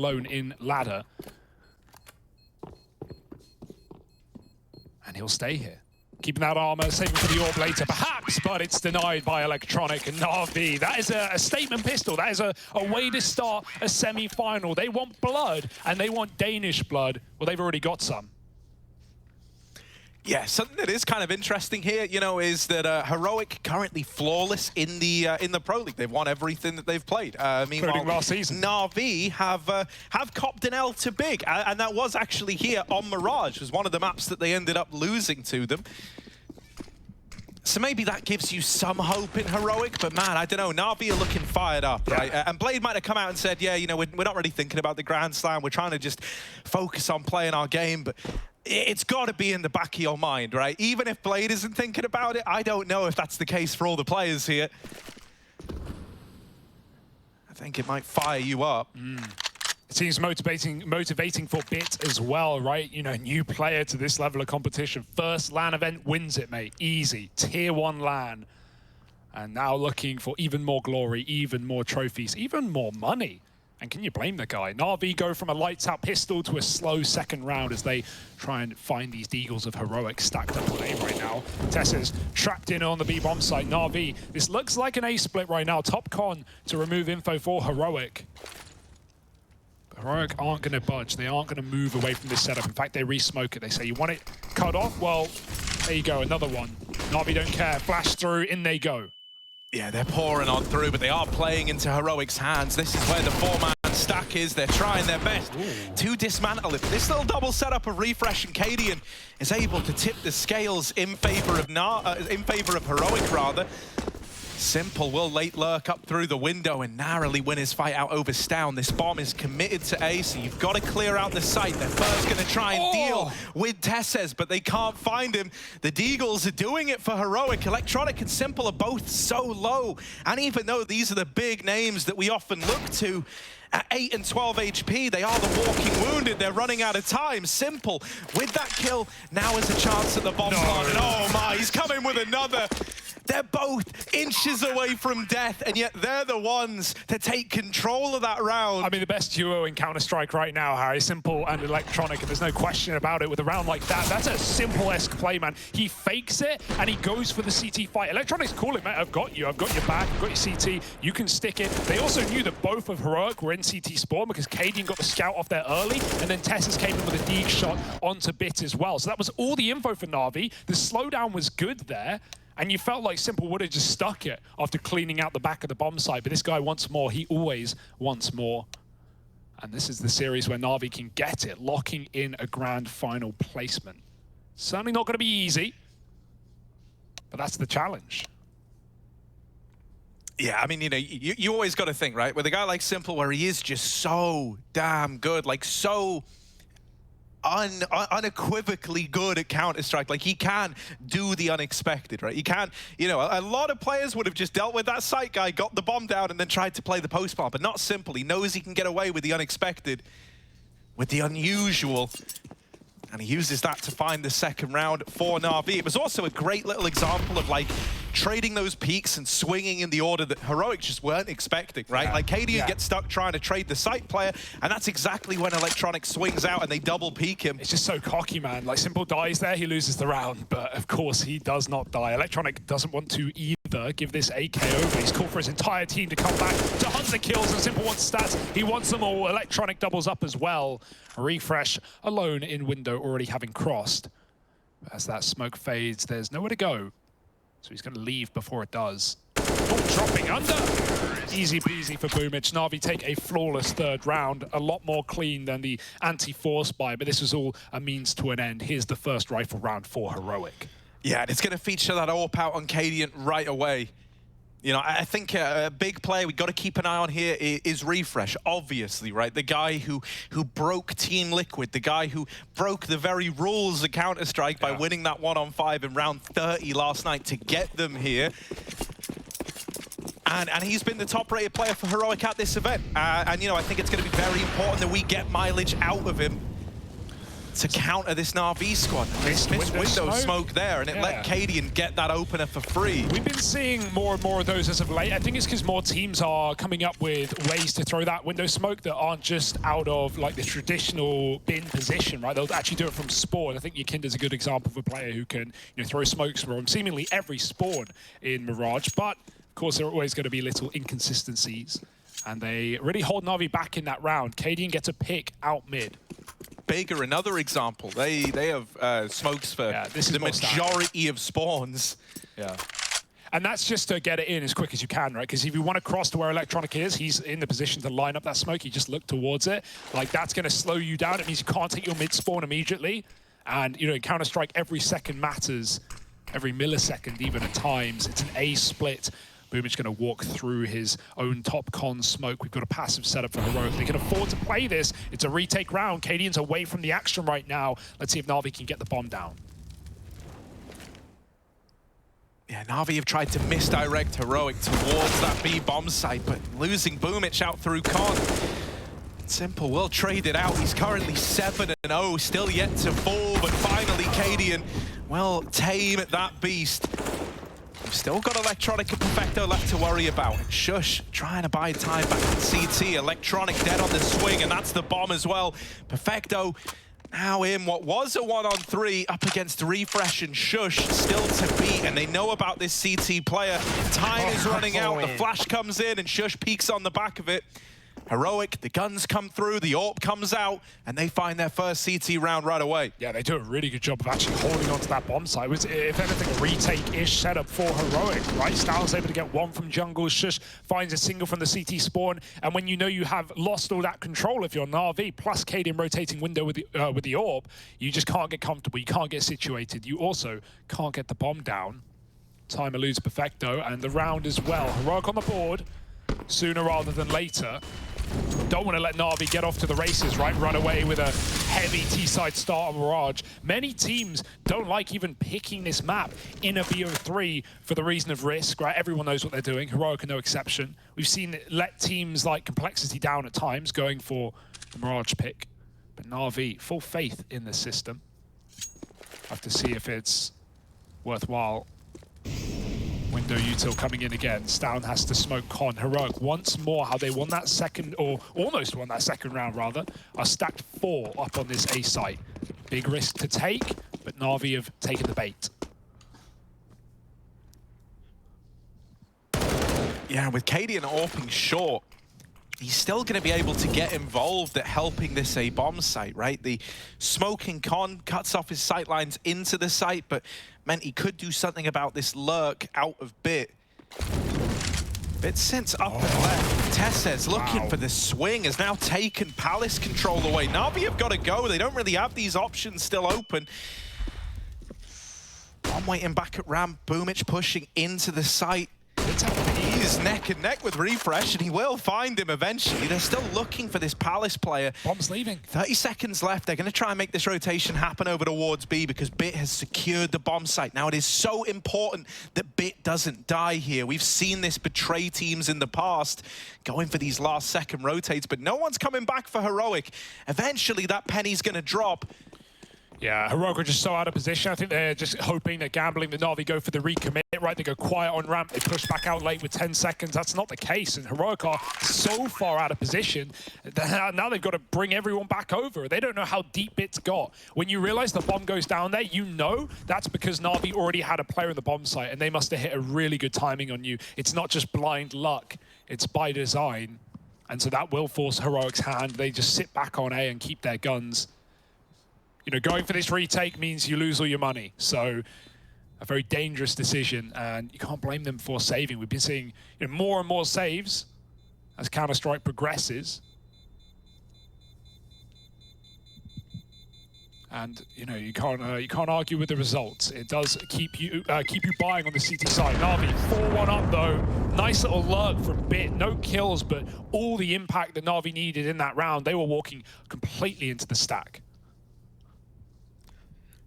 alone in ladder. And he'll stay here. Keeping that armor, saving for the orb later, perhaps, but it's denied by Electronic and NaVi. That is a statement pistol. That is a way to start a semi-final. They want blood, and they want Danish blood. Well, they've already got some. Yeah, something that is kind of interesting here, you know, is that Heroic currently flawless in the Pro League. They've won everything that they've played. Meanwhile, last season, NaVi have copped an L to Big, and that was actually here on Mirage. It was one of the maps that they ended up losing to them. So maybe that gives you some hope in Heroic, but man, I don't know. NaVi are looking fired up, right? And Blade might have come out and said, yeah, you know, we're not really thinking about the Grand Slam. We're trying to just focus on playing our game, but it's got to be in the back of your mind, right? Even if Blade isn't thinking about it, I don't know if that's the case for all the players here. I think it might fire you up. It seems motivating for Bit as well, right? You know, new player to this level of competition. First LAN event wins it, mate. Easy. Tier 1 LAN. And now looking for even more glory, even more trophies, even more money. And can you blame the guy? NaVi go from a lights-out pistol to a slow second round as they try and find these Deagles of Heroic stacked up on A right now. Tessa's trapped in on the B-bomb site. NaVi, this looks like an A split right now. Top con to remove info for Heroic. Heroic aren't going to budge. They aren't going to move away from this setup. In fact, they re-smoke it. They say, you want it cut off? Well, there you go, another one. NaVi don't care. Flash through, in they go. Yeah, they're pouring on through, but they are playing into Heroic's hands. This is where the four-man stack is. They're trying their best to dismantle it. This little double setup of Refresh and Cadian is able to tip the scales in favor of Heroic, rather. Simple will late lurk up through the window and narrowly win his fight out over Stown. This bomb is committed to A, so you've got to clear out the site. They're first going to try and deal with Tesses, but they can't find him. The Deagles are doing it for Heroic. Electronic and Simple are both so low. And even though these are the big names that we often look to, at 8 and 12 HP, they are the walking wounded. They're running out of time. Simple, with that kill, now is a chance at the bomb plant. And oh my, he's coming with another. They're both inches away from death, and yet they're the ones to take control of that round. I mean, the best duo in Counter-Strike right now, Harry. Simple and Electronic, and there's no question about it with a round like that. That's a Simple-esque play, man. He fakes it, and he goes for the CT fight. Electronic's calling, mate, I've got you. I've got your back. I've got your CT. You can stick it. They also knew that both of Heroic were in CT spawn because Cadian got the scout off there early, and then Tessus came in with a Deeg shot onto Bit as well. So that was all the info for NaVi. The slowdown was good there. And you felt like Simple would have just stuck it after cleaning out the back of the bomb site. But this guy wants more. He always wants more. And this is the series where NaVi can get it, locking in a grand final placement. Certainly not going to be easy, but that's the challenge. Yeah, I mean, you know, you always got to think, right? With a guy like Simple, where he is just so damn good, like so unequivocally good at Counter-Strike. Like, he can do the unexpected, right? He can, you know, a lot of players would have just dealt with that site guy, got the bomb down, and then tried to play the post plant, but not Simple. He knows he can get away with the unexpected, with the unusual, and he uses that to find the second round for NaVi. It was also a great little example of, like, trading those peaks and swinging in the order that Heroic just weren't expecting, right? Like, Cadian gets stuck trying to trade the site player, and that's exactly when Electronic swings out and they double peak him. It's just so cocky, man. Like, Simple dies there, he loses the round, but of course he does not die. Electronic doesn't want to either give this AK over. He's called for his entire team to come back to hunt the kills, and Simple wants stats. He wants them all. Electronic doubles up as well. Refresh alone in window, already having crossed. As that smoke fades, there's nowhere to go. So he's going to leave before it does. Oh, dropping under. Easy peasy for Boomich. NaVi take a flawless third round. A lot more clean than the anti-force buy, but this was all a means to an end. Here's the first rifle round for Heroic. Yeah, and it's going to feature that AWP out on Cadian right away. You know, I think a big player we've got to keep an eye on here is Refresh, obviously, right? The guy who broke Team Liquid, the guy who broke the very rules of Counter-Strike by winning that 1-on-5 in round 30 last night to get them here. And he's been the top-rated player for Heroic at this event. And, you know, I think it's going to be very important that we get mileage out of him. to counter this NaVi squad. Missed window smoke there, and it let Cadian get that opener for free. We've been seeing more and more of those as of late. I think it's because more teams are coming up with ways to throw that window smoke that aren't just out of like the traditional bin position, right? They'll actually do it from spawn. I think Yakinda's a good example of a player who can, you know, throw smokes from seemingly every spawn in Mirage, but of course there are always going to be little inconsistencies, and they really hold NaVi back in that round. Cadian gets a pick out mid. Bigger, another example. They have smokes for the majority of spawns. Yeah. And that's just to get it in as quick as you can, right? Because if you want to cross to where Electronic is, he's in the position to line up that smoke. You just look towards it. Like, that's going to slow you down. It means you can't take your mid spawn immediately. And, you know, in Counter-Strike, every second matters. Every millisecond, even at times. It's an A split. Boomich going to walk through his own top con smoke. We've got a passive setup for Heroic. They can afford to play this. It's a retake round. Cadian's away from the action right now. Let's see if NaVi can get the bomb down. Yeah, NaVi have tried to misdirect Heroic towards that B bomb site, but losing Boomich out through con. Simple will trade it out. He's currently 7-0, still yet to fall, but finally Cadian will tame that beast. We've still got Electronic and Perfecto left to worry about. And Shush trying to buy time back in CT. Electronic dead on the swing, and that's the bomb as well. Perfecto now in what was a 1-on-3 up against Refresh and Shush, still to beat, and they know about this CT player. Time is running out, the flash comes in, and Shush peeks on the back of it. Heroic, the guns come through, the AWP comes out, and they find their first CT round right away. Yeah, they do a really good job of actually holding onto that bomb site. It was, if anything, a retake-ish setup for Heroic, right? Styles able to get one from jungle, Shush finds a single from the CT spawn, and when you know you have lost all that control, if you're NaVi, plus Cadian rotating window with the AWP, you just can't get comfortable, you can't get situated. You also can't get the bomb down. Time eludes Perfecto, and the round as well. Heroic on the board, sooner rather than later. Don't want to let NaVi get off to the races, right? Run away with a heavy T-side start on Mirage. Many teams don't like even picking this map in a BO3 for the reason of risk, right? Everyone knows what they're doing. Heroic are no exception. We've seen it let teams like Complexity down at times, going for the Mirage pick. But NaVi, full faith in the system. Have to see if it's worthwhile. Window util coming in again. Stown has to smoke con. Heroic once more how they won that second, or almost won that second round rather, are stacked 4 up on this A site. Big risk to take, but NaVi have taken the bait. Yeah, with Cadian AWPing short, he's still going to be able to get involved at helping this A bomb site, right? The smoking con cuts off his sight lines into the site, but meant he could do something about this lurk out of Bit. Bit since up and left. Tesses looking for the swing, has now taken Palace control away. NaVi have got to go. They don't really have these options still open. I'm waiting back at ramp. Boomich pushing into the site. He's neck and neck with Refresh, and he will find him eventually. They're still looking for this Palace player. Bomb's leaving. 30 seconds left. They're going to try and make this rotation happen over towards B because Bit has secured the bomb site. Now, it is so important that Bit doesn't die here. We've seen this betray teams in the past, going for these last-second rotates, but no one's coming back for Heroic. Eventually, that penny's going to drop. Yeah, Heroic are just so out of position. I think they're just hoping, they're gambling that NaVi go for the recommit, right? They go quiet on ramp, they push back out late with 10 seconds. That's not the case, and Heroic are so far out of position that now they've got to bring everyone back over. They don't know how deep Bit's got. When you realize the bomb goes down there, you know that's because NaVi already had a player in the bomb site, and they must have hit a really good timing on you. It's not just blind luck, it's by design. And so that will force Heroic's hand. They just sit back on A and keep their guns. You know, going for this retake means you lose all your money. So a very dangerous decision, and you can't blame them for saving. We've been seeing, you know, more and more saves as Counter-Strike progresses. And you know, you can't argue with the results. It does keep you buying on the CT side. NaVi 4-1 up though. Nice little lurk from Bit. No kills, but all the impact that NaVi needed in that round. They were walking completely into the stack.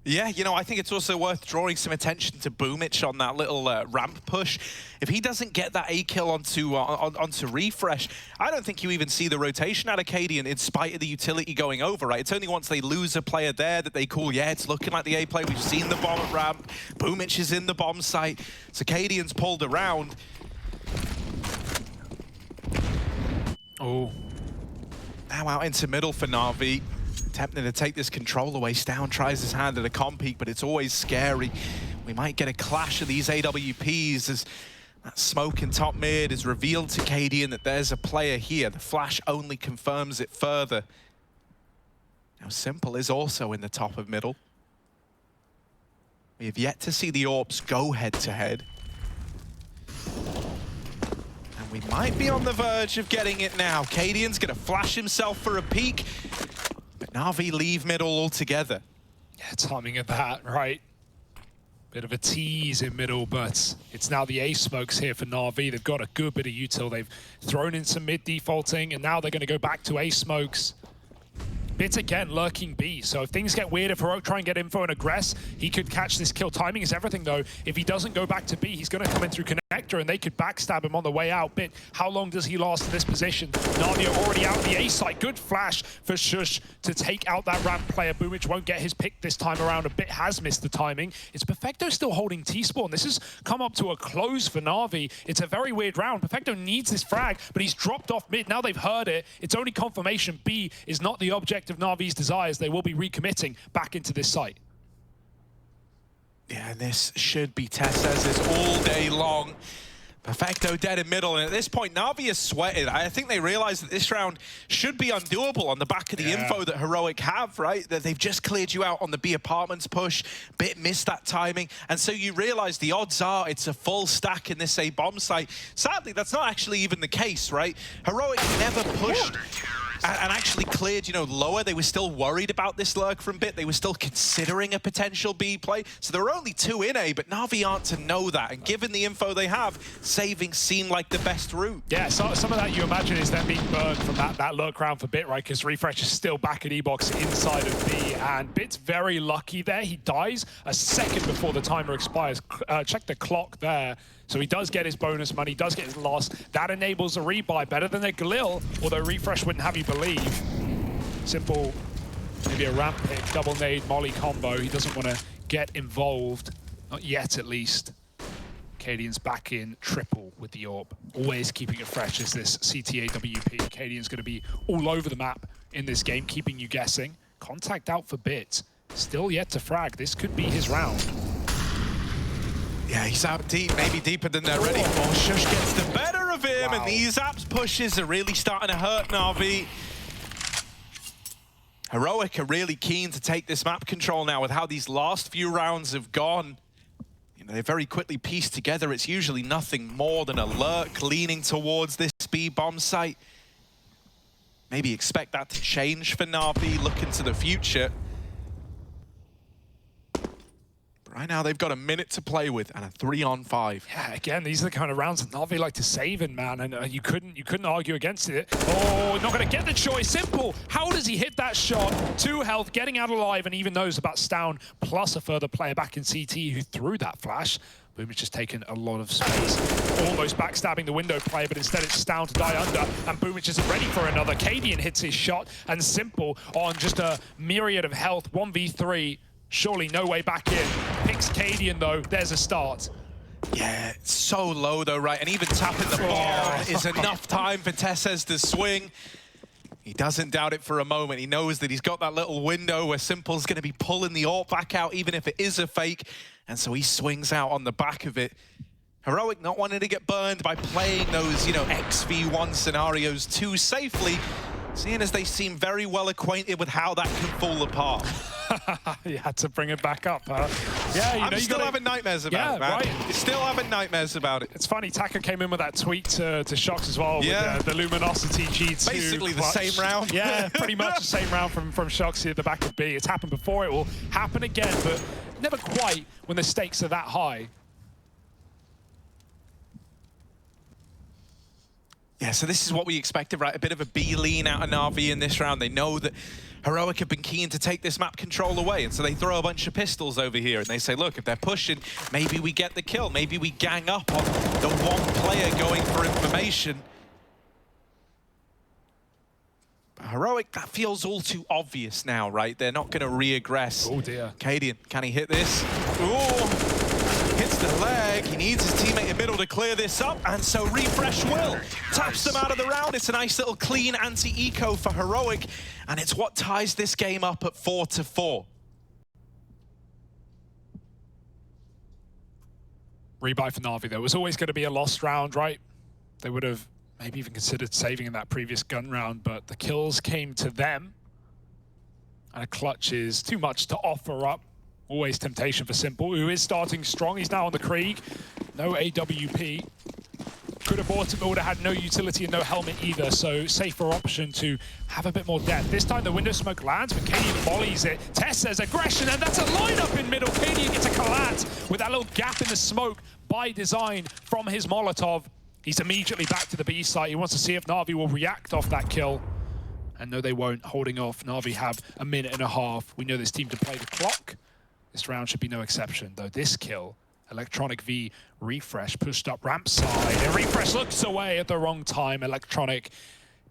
Yeah, you know, I think it's also worth drawing some attention to Boomich on that little ramp push. If he doesn't get that A kill onto Refresh, I don't think you even see the rotation out of Cadian in spite of the utility going over, right? It's only once they lose a player there that they call, yeah, it's looking like the A play. We've seen the bomb at ramp. Boomich is in the bomb site. So Cadian's pulled around. Oh. Now out into middle for NaVi. Attempting to take this control away. Stown tries his hand at a comp peak, but it's always scary. We might get a clash of these AWPs as that smoke in top mid is revealed to Cadian that there's a player here. The flash only confirms it further. Now Simple is also in the top of middle. We have yet to see the AWPs go head-to-head. And we might be on the verge of getting it now. Cadian's gonna flash himself for a peek. But NaVi leave middle altogether. Yeah, timing of that, right? Bit of a tease in middle, but it's now the A smokes here for NaVi. They've got a good bit of util. They've thrown in some mid defaulting, and now they're going to go back to A smokes. Bit again lurking B, so if things get weird, if Heroic try and get info and aggress, he could catch this kill. Timing is everything though. If he doesn't go back to B, he's going to come in through connector and they could backstab him on the way out. Bit, how long does he last in this position? NaVi are already out the A site. Good flash for Shush to take out that ramp player. Boomich won't get his pick this time around. A Bit has missed the timing. It's Perfecto still holding T-spawn. This has come up to a close for NaVi. It's a very weird round. Perfecto needs this frag, but he's dropped off mid. Now they've heard it. It's only confirmation B is not the object of NaVi's desires. They will be recommitting back into this site. Yeah, this should be Tessez's all day long. Perfecto dead in middle, and at this point, NaVi is sweated. I think they realize that this round should be undoable on the back of the info that Heroic have, right? That they've just cleared you out on the B apartments push. Bit missed that timing, and so you realize the odds are it's a full stack in this A bomb site. Sadly, that's not actually even the case, right? Heroic never pushed and actually cleared, you know, lower. They were still worried about this lurk from Bit. They were still considering a potential B play. So there were only 2 in A, but NaVi aren't to know that. And given the info they have, saving seemed like the best route. Yeah, so some of that you imagine is them being burned from that lurk round for Bit, right? Because Refresh is still back at E-Box inside of B, and Bit's very lucky there. He dies a second before the timer expires. Check the clock there. So he does get his bonus money, does get his loss. That enables a rebuy better than a Galil, although Refresh wouldn't have you believe. Simple, maybe a ramp pick, double nade, molly combo. He doesn't want to get involved, not yet at least. Cadian's back in triple with the AWP, always keeping it fresh as this CTA WP. Cadian's going to be all over the map in this game, keeping you guessing. Contact out for Bit, still yet to frag. This could be his round. Yeah, he's out deep, maybe deeper than they're ready for. Shush gets the better of him, and these apps pushes are really starting to hurt NaVi. Heroic are really keen to take this map control now with how these last few rounds have gone. You know, they very quickly piece together. It's usually nothing more than a lurk leaning towards this B bomb site. Maybe expect that to change for NaVi, look into the future. Right now, they've got a minute to play with and a 3-on-5. Yeah, again, these are the kind of rounds that NaVi like to save in, man, and you couldn't argue against it. Oh, not going to get the choice. Simple. How does he hit that shot? 2 health, getting out alive, and even knows about Stown, plus a further player back in CT who threw that flash. Boomich has taken a lot of space, almost backstabbing the window player, but instead it's Stown to die under, and Boomich isn't ready for another. Cadian hits his shot, and Simple on just a myriad of health, 1v3. Surely no way back in. Picks Cadian though, there's a start. Yeah, it's so low though, right? And even tapping the bomb is enough time for Tessez to swing. He doesn't doubt it for a moment. He knows that he's got that little window where Simple's going to be pulling the AWP back out, even if it is a fake. And so he swings out on the back of it. Heroic not wanting to get burned by playing those, you know, XV1 scenarios too safely, seeing as they seem very well acquainted with how that can fall apart. You had to bring it back up, huh? Yeah, I'm still having nightmares about it, man. Right. You're still having nightmares about it. It's funny, Taka came in with that tweet to Shox as well, with the Luminosity G2. Basically the same round. Yeah, pretty much the same round from Shox here at the back of B. It's happened before, it will happen again, but never quite when the stakes are that high. Yeah, so this is what we expected, right? A bit of a B lean out of NaVi in this round. They know that Heroic have been keen to take this map control away, and so they throw a bunch of pistols over here, and they say, look, if they're pushing, maybe we get the kill. Maybe we gang up on the one player going for information. But Heroic, that feels all too obvious now, right? They're not going to re-aggress. Oh, dear. Cadian, can he hit this? Ooh. Hits the leg. He needs his teammate in middle to clear this up, and so Refresh will. Taps them out of the round. It's a nice little clean anti-eco for Heroic, and it's what ties this game up at 4-4. Rebuy for NaVi, though. It was always going to be a lost round, right? They would have maybe even considered saving in that previous gun round, but the kills came to them, and a clutch is too much to offer up. Always temptation for Simple, who is starting strong. He's now on the Krieg. No AWP. Could have bought him, but would have had no utility and no helmet either, so safer option to have a bit more depth. This time the window smoke lands, but Cadian mollies it. Tess says aggression, and that's a lineup in middle. Cadian gets a collat with that little gap in the smoke by design from his Molotov. He's immediately back to the B site. He wants to see if NaVi will react off that kill. And no, they won't. Holding off. NaVi have a minute and a half. We know this team to play the clock. This round should be no exception, though. This kill, Electronic v Refresh pushed up ramp side, and Refresh looks away at the wrong time. Electronic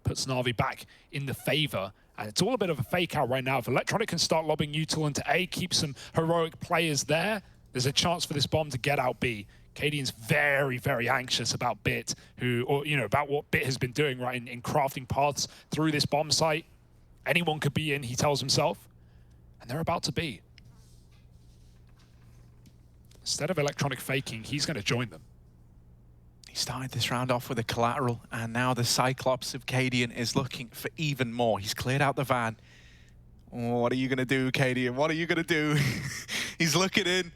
puts NaVi back in the favor, and it's all a bit of a fake out right now. If Electronic can start lobbing util into A, keep some Heroic players there, there's a chance for this bomb to get out B. Cadian's very, very anxious about Bit, about what Bit has been doing, right, in crafting paths through this bomb site. Anyone could be in, he tells himself, and they're about to be. Instead of Electronic faking, he's going to join them. He started this round off with a collateral, and now the Cyclops of Cadian is looking for even more. He's cleared out the van. Oh, what are you going to do, Cadian? What are you going to do? He's looking in.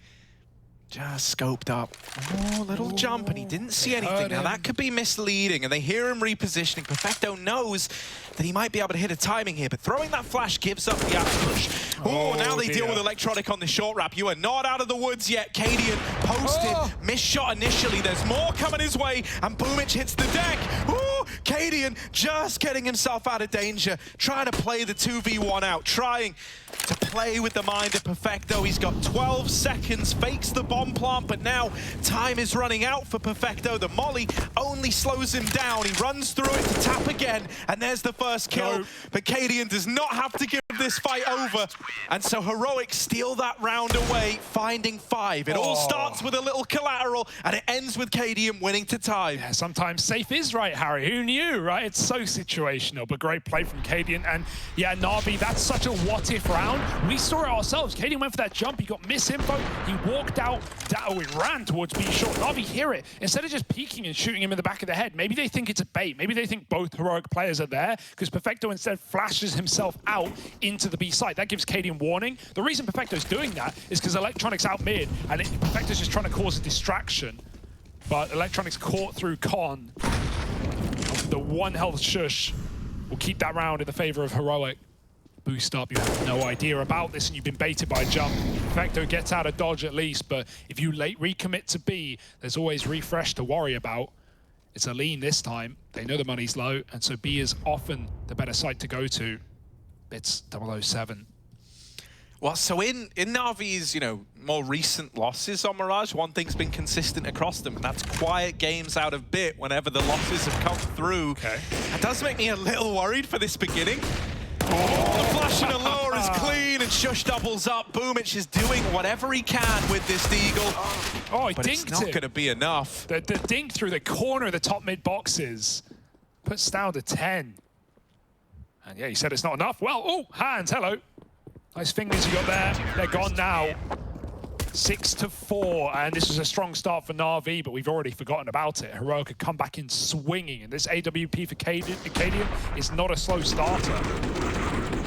Just scoped up. Oh, little jump, and he didn't see anything. Now, that could be misleading, and they hear him repositioning. Perfecto knows that he might be able to hit a timing here, but throwing that flash gives up the ambush. Oh, now they deal with Electronic on the short wrap. You are not out of the woods yet. Cadian posted, missed shot initially. There's more coming his way, and Boomich hits the deck. Ooh, Cadian just getting himself out of danger, trying to play the 2v1 out, trying to play with the mind of Perfecto. He's got 12 seconds, fakes the bomb plant, but now time is running out for Perfecto. The molly only slows him down. He runs through it to tap again, and there's the first kill. But Cadian does not have to give this fight over, and so Heroic steal that round away, finding 5. It all starts with a little collateral, and it ends with Cadian winning to time. Yeah, sometimes safe is right, Harry. Who knew, right? It's so situational, but great play from Cadian. And yeah, NaVi, that's such a what-if round. We saw it ourselves. Cadian went for that jump. He got misinfo. He walked out. He ran towards B short. NaVi hear it. Instead of just peeking and shooting him in the back of the head, maybe they think it's a bait. Maybe they think both Heroic players are there, because Perfecto instead flashes himself out into the B site. That gives Cadian warning. The reason Perfecto's doing that is because Electronic's out mid, and Perfecto's just trying to cause a distraction. But Electronic's caught through Con. The 1 health shush will keep that round in the favor of Heroic. Boost up, you have no idea about this, and you've been baited by a jump. Perfecto gets out of dodge at least, but if you late recommit to B, there's always Refresh to worry about. It's a lean this time. They know the money's low, and so B is often the better site to go to. It's 007. Well, so in NaVi's, more recent losses on Mirage, one thing's been consistent across them, and that's quiet games out of Bit whenever the losses have come through. Okay. That does make me a little worried for this beginning. Oh, the flash and allure is clean, and Shush doubles up. Boomich is doing whatever he can with this Deagle. Oh, he but dinked it's not going to be enough. The dink through the corner of the top mid boxes puts down to 10. And yeah, you said it's not enough. Well, oh, hands, hello. Nice fingers you got there. They're gone now. 6-4, and this was a strong start for NaVi, but we've already forgotten about it. Heroic could come back in swinging, and this AWP for Cadian is not a slow starter.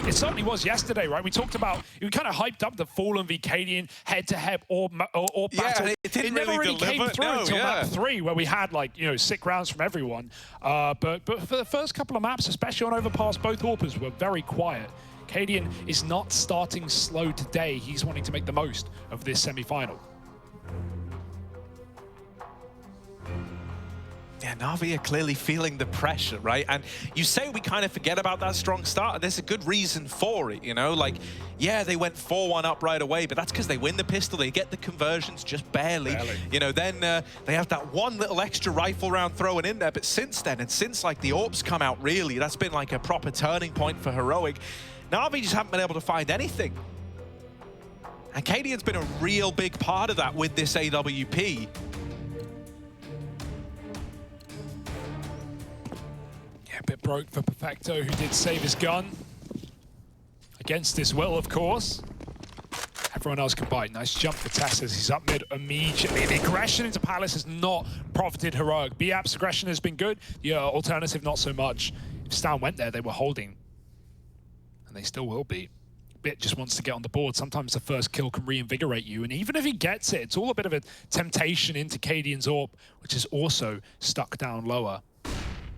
It certainly was yesterday, right? We talked about, we kind of hyped up the Fallen v Cadian head-to-head or battle. Yeah, it never really came through until map 3, where we had sick rounds from everyone. But for the first couple of maps, especially on Overpass, both AWPers were very quiet. Cadian is not starting slow today. He's wanting to make the most of this semi-final. Yeah, Yeah, NaVi are clearly feeling the pressure, right? And you say we kind of forget about that strong start, and there's a good reason for it, you know? Like, yeah, they went 4-1 up right away, but that's because they win the pistol, they get the conversions just barely. You know, then they have that one little extra rifle round thrown in there, but since then, and since like the AWPs come out, really, that's been like a proper turning point for Heroic. NaVi just haven't been able to find anything. And Cadian's been a real big part of that with this AWP. A bit broke for Perfecto, who did save his gun. Against his will, of course. Everyone else can bite. Nice jump for Tess as he's up mid immediately. The aggression into Palace has not profited Heroic. BApp's aggression has been good. The alternative, not so much. If Stan went there, they were holding. And they still will be. Bit just wants to get on the board. Sometimes the first kill can reinvigorate you. And even if he gets it, it's all a bit of a temptation into Cadian's AWP, which is also stuck down lower.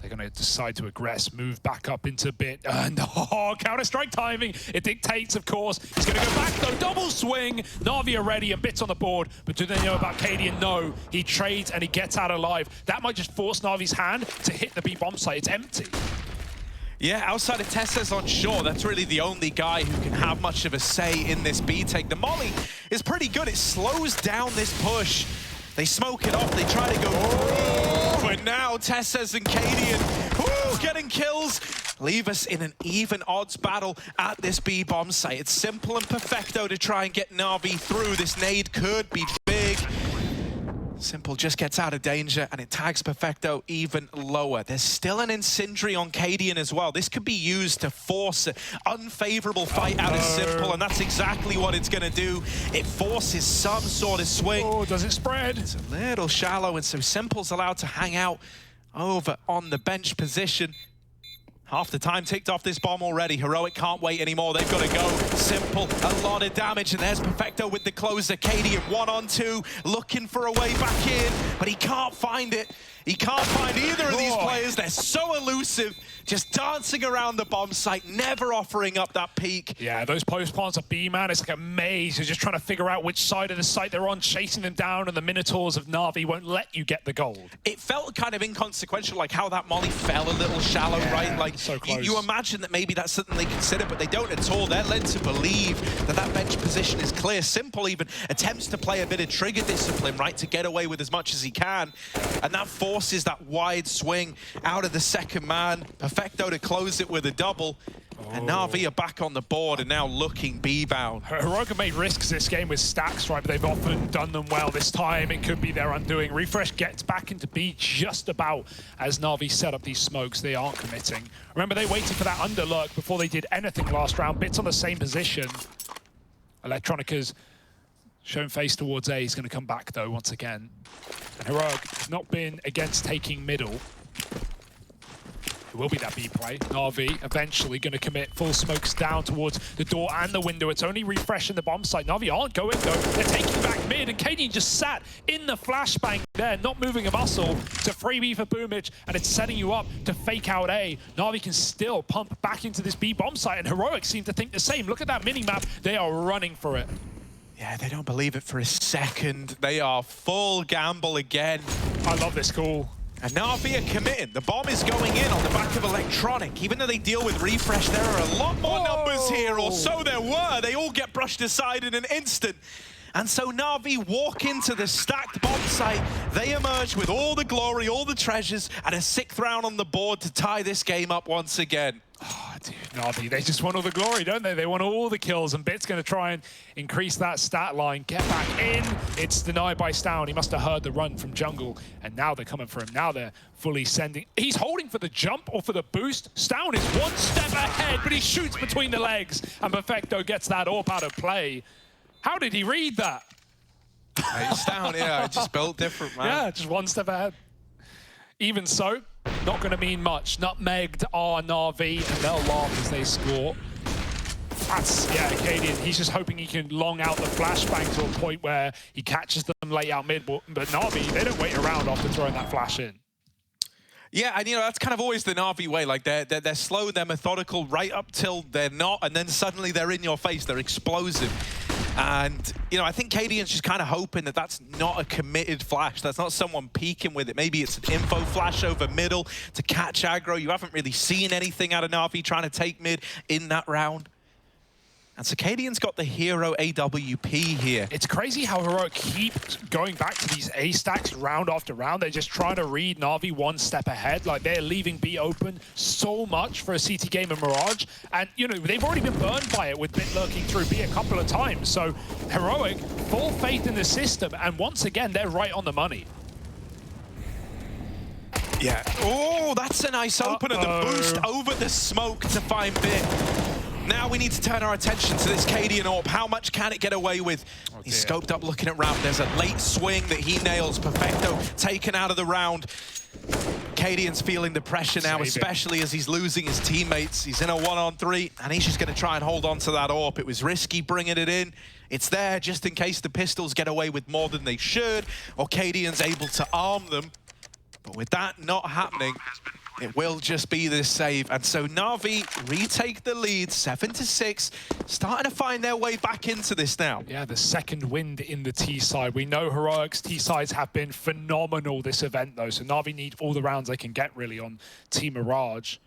They're going to decide to aggress, move back up into Bit. And Counter-Strike timing. It dictates, of course. He's going to go back, though. Double swing. NaVi are ready and Bit's on the board. But do they know about Cadian? No. He trades and he gets out alive. That might just force NaVi's hand to hit the B bomb site. It's empty. Yeah, outside of Tessa's on shore, that's really the only guy who can have much of a say in this B take. The molly is pretty good. It slows down this push. They smoke it off. They try to go... But now Tessa's and Cadian, getting kills, leave us in an even odds battle at this B bomb site. It's simple and Perfecto to try and get NaVi through. This nade could be big. Simple just gets out of danger and it tags Perfecto even lower. There's still an Incendiary on Cadian as well. This could be used to force an unfavorable fight out of Simple, and that's exactly what it's going to do. It forces some sort of swing. Oh, does it spread? It's a little shallow, and so Simple's allowed to hang out over on the bench position. Half the time ticked off this bomb already. Heroic can't wait anymore. They've got to go. Simple, a lot of damage. And there's Perfecto with the closer. Cadian 1-on-2, looking for a way back in, but he can't find it. He can't find either of these players. They're so elusive, just dancing around the bomb site, never offering up that peak. Yeah, those post plants of B, man, it's like a maze. You're just trying to figure out which side of the site they're on, chasing them down, and the Minotaurs of NaVi won't let you get the gold. It felt kind of inconsequential, like how that molly fell a little shallow, right? Like, so close. You imagine that maybe that's something they consider, but they don't at all. They're led to believe that that bench position is clear. Simple even attempts to play a bit of trigger discipline, right, to get away with as much as he can. And that forces that wide swing out of the second man. Perfecto to close it with a double. And NaVi are back on the board and now looking B-bound. Heroic have made risks this game with stacks, right? But they've often done them well. This time it could be their undoing. Refresh gets back into B just about as NaVi set up these smokes. They aren't committing. Remember, they waited for that underlurk before they did anything last round. Bit's on the same position. Electronica's shown face towards A. He's going to come back, though, once again. And Heroic has not been against taking middle. It will be that B play. NaVi eventually going to commit. Full smokes down towards the door and the window. It's only refreshing the bomb site. NaVi aren't going, though. They're taking back mid, and Cadian just sat in the flashbang there, not moving a muscle. It's a freebie for Boomage, and it's setting you up to fake out A. NaVi can still pump back into this B bomb site, and Heroic seem to think the same. Look at that mini-map. They are running for it. Yeah, they don't believe it for a second. They are full gamble again. I love this call. And NaVi are committing. The bomb is going in on the back of Electronic. Even though they deal with Refresh, there are a lot more numbers here, or so there were. They all get brushed aside in an instant. And so NaVi walk into the stacked bomb site. They emerge with all the glory, all the treasures, and a 6th round on the board to tie this game up once again. Oh, dude, NaVi, they just want all the glory, don't they? They want all the kills, and Bit's going to try and increase that stat line. Get back in. It's denied by Stown. He must have heard the run from jungle, and now they're coming for him. Now they're fully sending. He's holding for the jump or for the boost. Stown is one step ahead, but he shoots between the legs, and Perfecto gets that AWP out of play. How did he read that? It's down, yeah, just built different, man. Yeah, just one step ahead. Even so, not going to mean much. Nutmegged are NaVi, and they'll laugh as they score. That's, yeah, Cadian, he's just hoping he can long out the flashbang to a point where he catches them late out mid, but NaVi, they don't wait around after throwing that flash in. Yeah, and you know, that's kind of always the NaVi way. Like, they're slow, they're methodical right up till they're not, and then suddenly they're in your face, they're explosive. And, you know, I think Cadian's just kind of hoping that that's not a committed flash. That's not someone peeking with it. Maybe it's an info flash over middle to catch aggro. You haven't really seen anything out of NaVi trying to take mid in that round. And so Cadian's got the hero AWP here. It's crazy how Heroic keep going back to these A stacks round after round. They're just trying to read NaVi one step ahead. Like, they're leaving B open so much for a CT game in Mirage. And, you know, they've already been burned by it with Bit lurking through B a couple of times. So Heroic, full faith in the system. And once again, they're right on the money. Yeah. Oh, that's a nice opener. The boost over the smoke to find Bit. Now we need to turn our attention to this Cadian AWP. How much can it get away with? He's scoped up looking at ramp. There's a late swing that he nails. Perfecto taken out of the round. Cadian's feeling the pressure now, especially as he's losing his teammates. He's in a 1-on-3, and he's just going to try and hold on to that AWP. It was risky bringing it in. It's there just in case the pistols get away with more than they should, or Cadian's able to arm them. But with that not happening, it will just be this save. And so NaVi retake the lead, 7-6, starting to find their way back into this now. Yeah, the second wind in the T side. We know Heroic's T sides have been phenomenal this event, though. So NaVi need all the rounds they can get, really, on Team Mirage.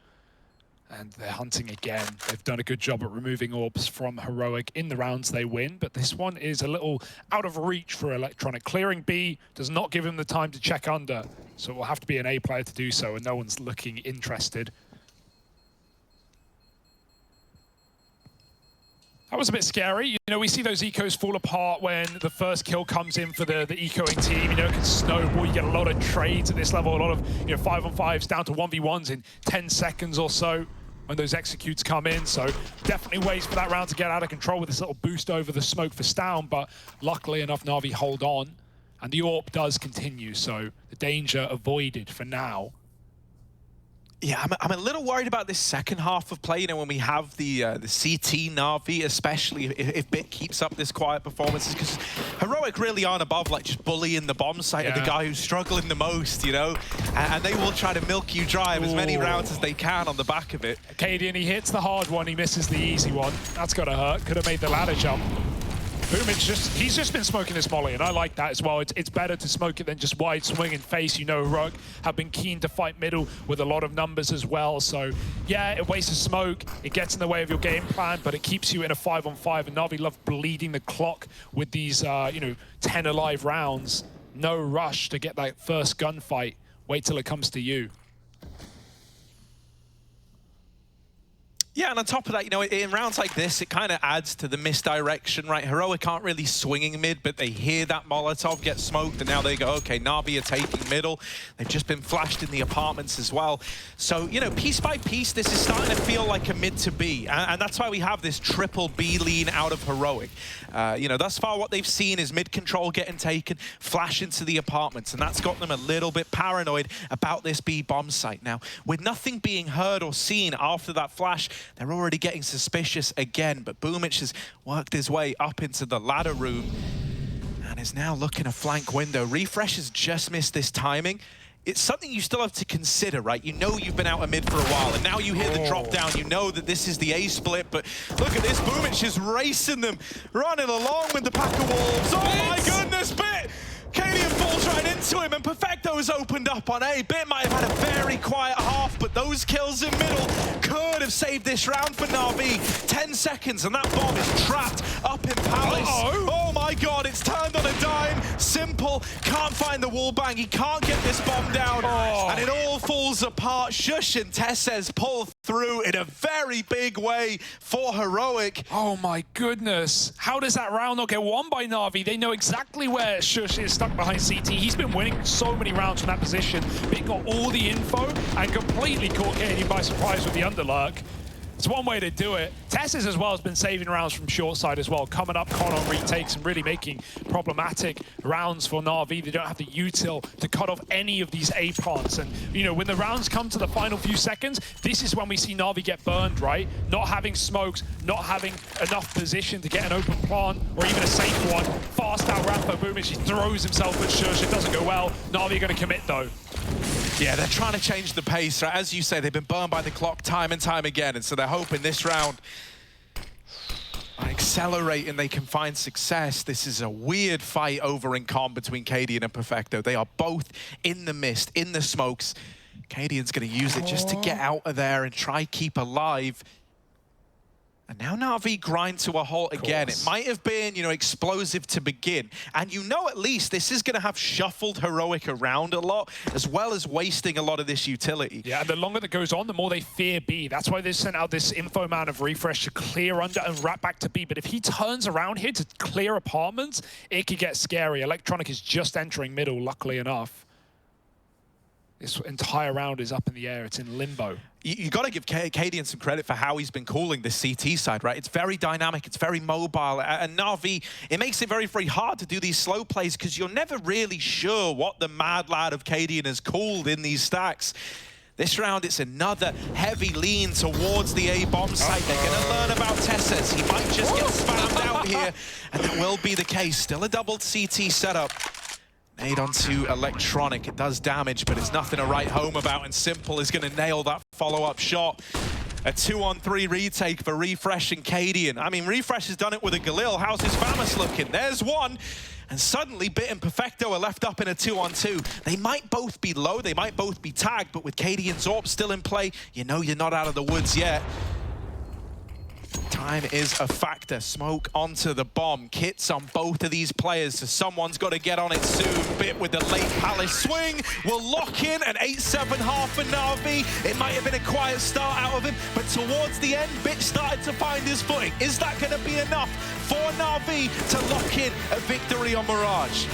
And they're hunting again. They've done a good job at removing orbs from Heroic in the rounds they win, but this one is a little out of reach for Electronic. Clearing B does not give him the time to check under, so it will have to be an A player to do so, and no one's looking interested. That was a bit scary. You know, we see those ecos fall apart when the first kill comes in for the ecoing team. You know, it can snowball. You get a lot of trades at this level, a lot of, you know, 5-on-5s down to 1v1s in 10 seconds or so when those executes come in. So definitely ways for that round to get out of control with this little boost over the smoke for Stown. But luckily enough, NaVi hold on. And the AWP does continue, so the danger avoided for now. Yeah, I'm a little worried about this second half of play, you know, when we have the CT NaVi, especially if Bit keeps up this quiet performances, because Heroic really aren't above, like, just bullying the bomb site of the guy who's struggling the most, you know, and they will try to milk you dry as many rounds as they can on the back of it. Cadian, he hits the hard one, he misses the easy one. That's gotta hurt, could have made the ladder jump. He's just been smoking this molly, and I like that as well. It's better to smoke it than just wide swing and face. You know, Heroic have been keen to fight middle with a lot of numbers as well. So, yeah, it wastes smoke. It gets in the way of your game plan, but it keeps you in a 5-on-5. And NaVi love bleeding the clock with these, you know, 10 alive rounds. No rush to get that first gunfight. Wait till it comes to you. Yeah, and on top of that, you know, in rounds like this, it kind of adds to the misdirection, right? Heroic aren't really swinging mid, but they hear that Molotov get smoked, and now they go, okay, NaVi are taking middle. They've just been flashed in the apartments as well. So, you know, piece by piece, this is starting to feel like a mid to B, and that's why we have this triple B lean out of Heroic. You know, thus far what they've seen is mid control getting taken, flash into the apartments, and that's got them a little bit paranoid about this B bomb site. Now, with nothing being heard or seen after that flash, they're already getting suspicious again, but Boomich has worked his way up into the ladder room and is now looking a flank window. Refresh has just missed this timing. It's something you still have to consider, right? You know you've been out of mid for a while, and now you hear the drop down. You know that this is the A split, but look at this. Boomich is racing them, running along with the pack of wolves. Oh my goodness, Bit! Cadian falls right into him, and Perfecto's opened up on A. Bit might have had a very quiet half, but those kills in middle could have saved this round for NaVi. 10 seconds, and that bomb is trapped up in Palace. Oh my god, it's turned on a dime. Simple, can't find the wall bang. He can't get this bomb down, and it all falls apart. Shush and Tessez pull through in a very big way for Heroic. Oh my goodness. How does that round not get won by NaVi? They know exactly where Shush is stuck behind CT. He's been winning so many rounds from that position. Bit got all the info and completely caught Cadian by surprise with the underlurk. It's one way to do it. Tessez as well has been saving rounds from short side as well, coming up con on retakes and really making problematic rounds for NaVi. They don't have the util to cut off any of these A plants. And, you know, when the rounds come to the final few seconds, this is when we see NaVi get burned, right? Not having smokes, not having enough position to get an open plant or even a safe one. Fast out ramp for Boomich. He throws himself at Shush. It doesn't go well. NaVi are going to commit, though. Yeah, they're trying to change the pace. Right? As you say, they've been burned by the clock time and time again, and so they're hoping this round accelerate and they can find success. This is a weird fight over in calm between Cadian and Perfecto. They are both in the mist, in the smokes. Cadian's going to use it just to get out of there and try keep alive. And now NaVi grind to a halt again. It might have been, you know, explosive to begin. And you know at least this is going to have shuffled Heroic around a lot, as well as wasting a lot of this utility. Yeah, and the longer that goes on, the more they fear B. That's why they sent out this info man of refresh to clear under and wrap back to B. But if he turns around here to clear apartments, it could get scary. Electronic is just entering middle, luckily enough. This entire round is up in the air. It's in limbo. You got to give Cadian some credit for how he's been calling this CT side, right? It's very dynamic, it's very mobile, and NaVi, it makes it very, very hard to do these slow plays because you're never really sure what the mad lad of Cadian has called in these stacks. This round, it's another heavy lean towards the A-bomb site. They're going to learn about Tesses. He might just get spammed out here, and that will be the case. Still a double CT setup. Nade onto Electronic, it does damage, but it's nothing to write home about, and Simple is going to nail that follow-up shot. A 2-on-3 retake for Refresh and Cadian. I mean, Refresh has done it with a Galil. How's his Famas looking? There's one, and suddenly Bit and Perfecto are left up in a 2-on-2. They might both be low, they might both be tagged, but with Cadian's AWP still in play, you know you're not out of the woods yet. Time is a factor. Smoke onto the bomb. Kits on both of these players, so someone's got to get on it soon. Bit with the late Palace swing will lock in an 8-7 half for NaVi. It might have been a quiet start out of him, but towards the end, Bit started to find his footing. Is that going to be enough for NaVi to lock in a victory on Mirage?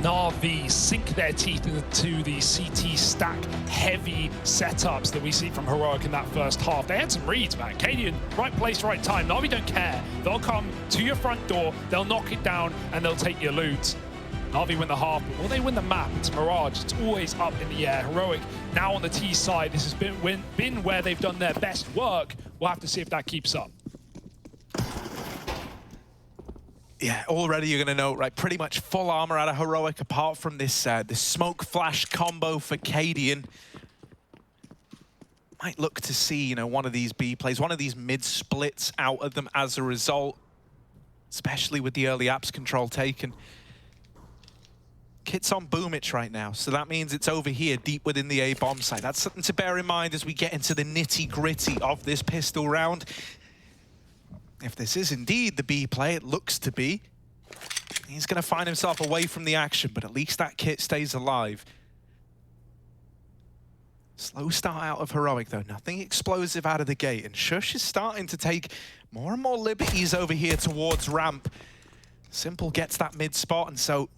NaVi sink their teeth into the CT stack heavy setups that we see from Heroic in that first half. They had some reads, man. Cadian, right place, right time. NaVi don't care. They'll come to your front door, they'll knock it down, and they'll take your loot. NaVi win the half, but will they win the map? It's Mirage. It's always up in the air. Heroic now on the T side. This has been where they've done their best work. We'll have to see if that keeps up. Yeah, already you're going to know, right, pretty much full armor out of Heroic apart from this smoke flash combo for Cadian. Might look to see, you know, one of these B plays, one of these mid splits out of them as a result, especially with the early apps control taken. Kit's on Boomich right now, so that means it's over here, deep within the A-bomb site. That's something to bear in mind as we get into the nitty-gritty of this pistol round. If this is indeed the B play, it looks to be, he's going to find himself away from the action, but at least that Kit stays alive. Slow start out of Heroic, though. Nothing explosive out of the gate, and Shush is starting to take more and more liberties over here towards ramp. Simple gets that mid spot, and so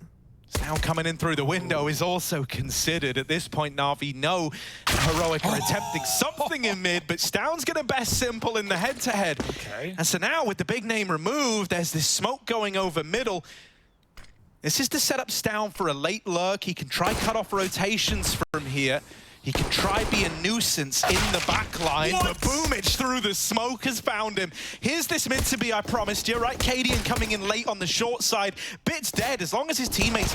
now coming in through the window is also considered. At this point, NaVi know Heroic are attempting something in mid, but Stown's going to best Simple in the head-to-head. Okay. And so now, with the big name removed, there's this smoke going over middle. This is to set up Stown for a late lurk. He can try cut off rotations from here. He can try be a nuisance in the back line, but Boomich through the smoke has found him. Here's this mid to be, I promised you, right? Cadian coming in late on the short side. Bit's dead, as long as his teammates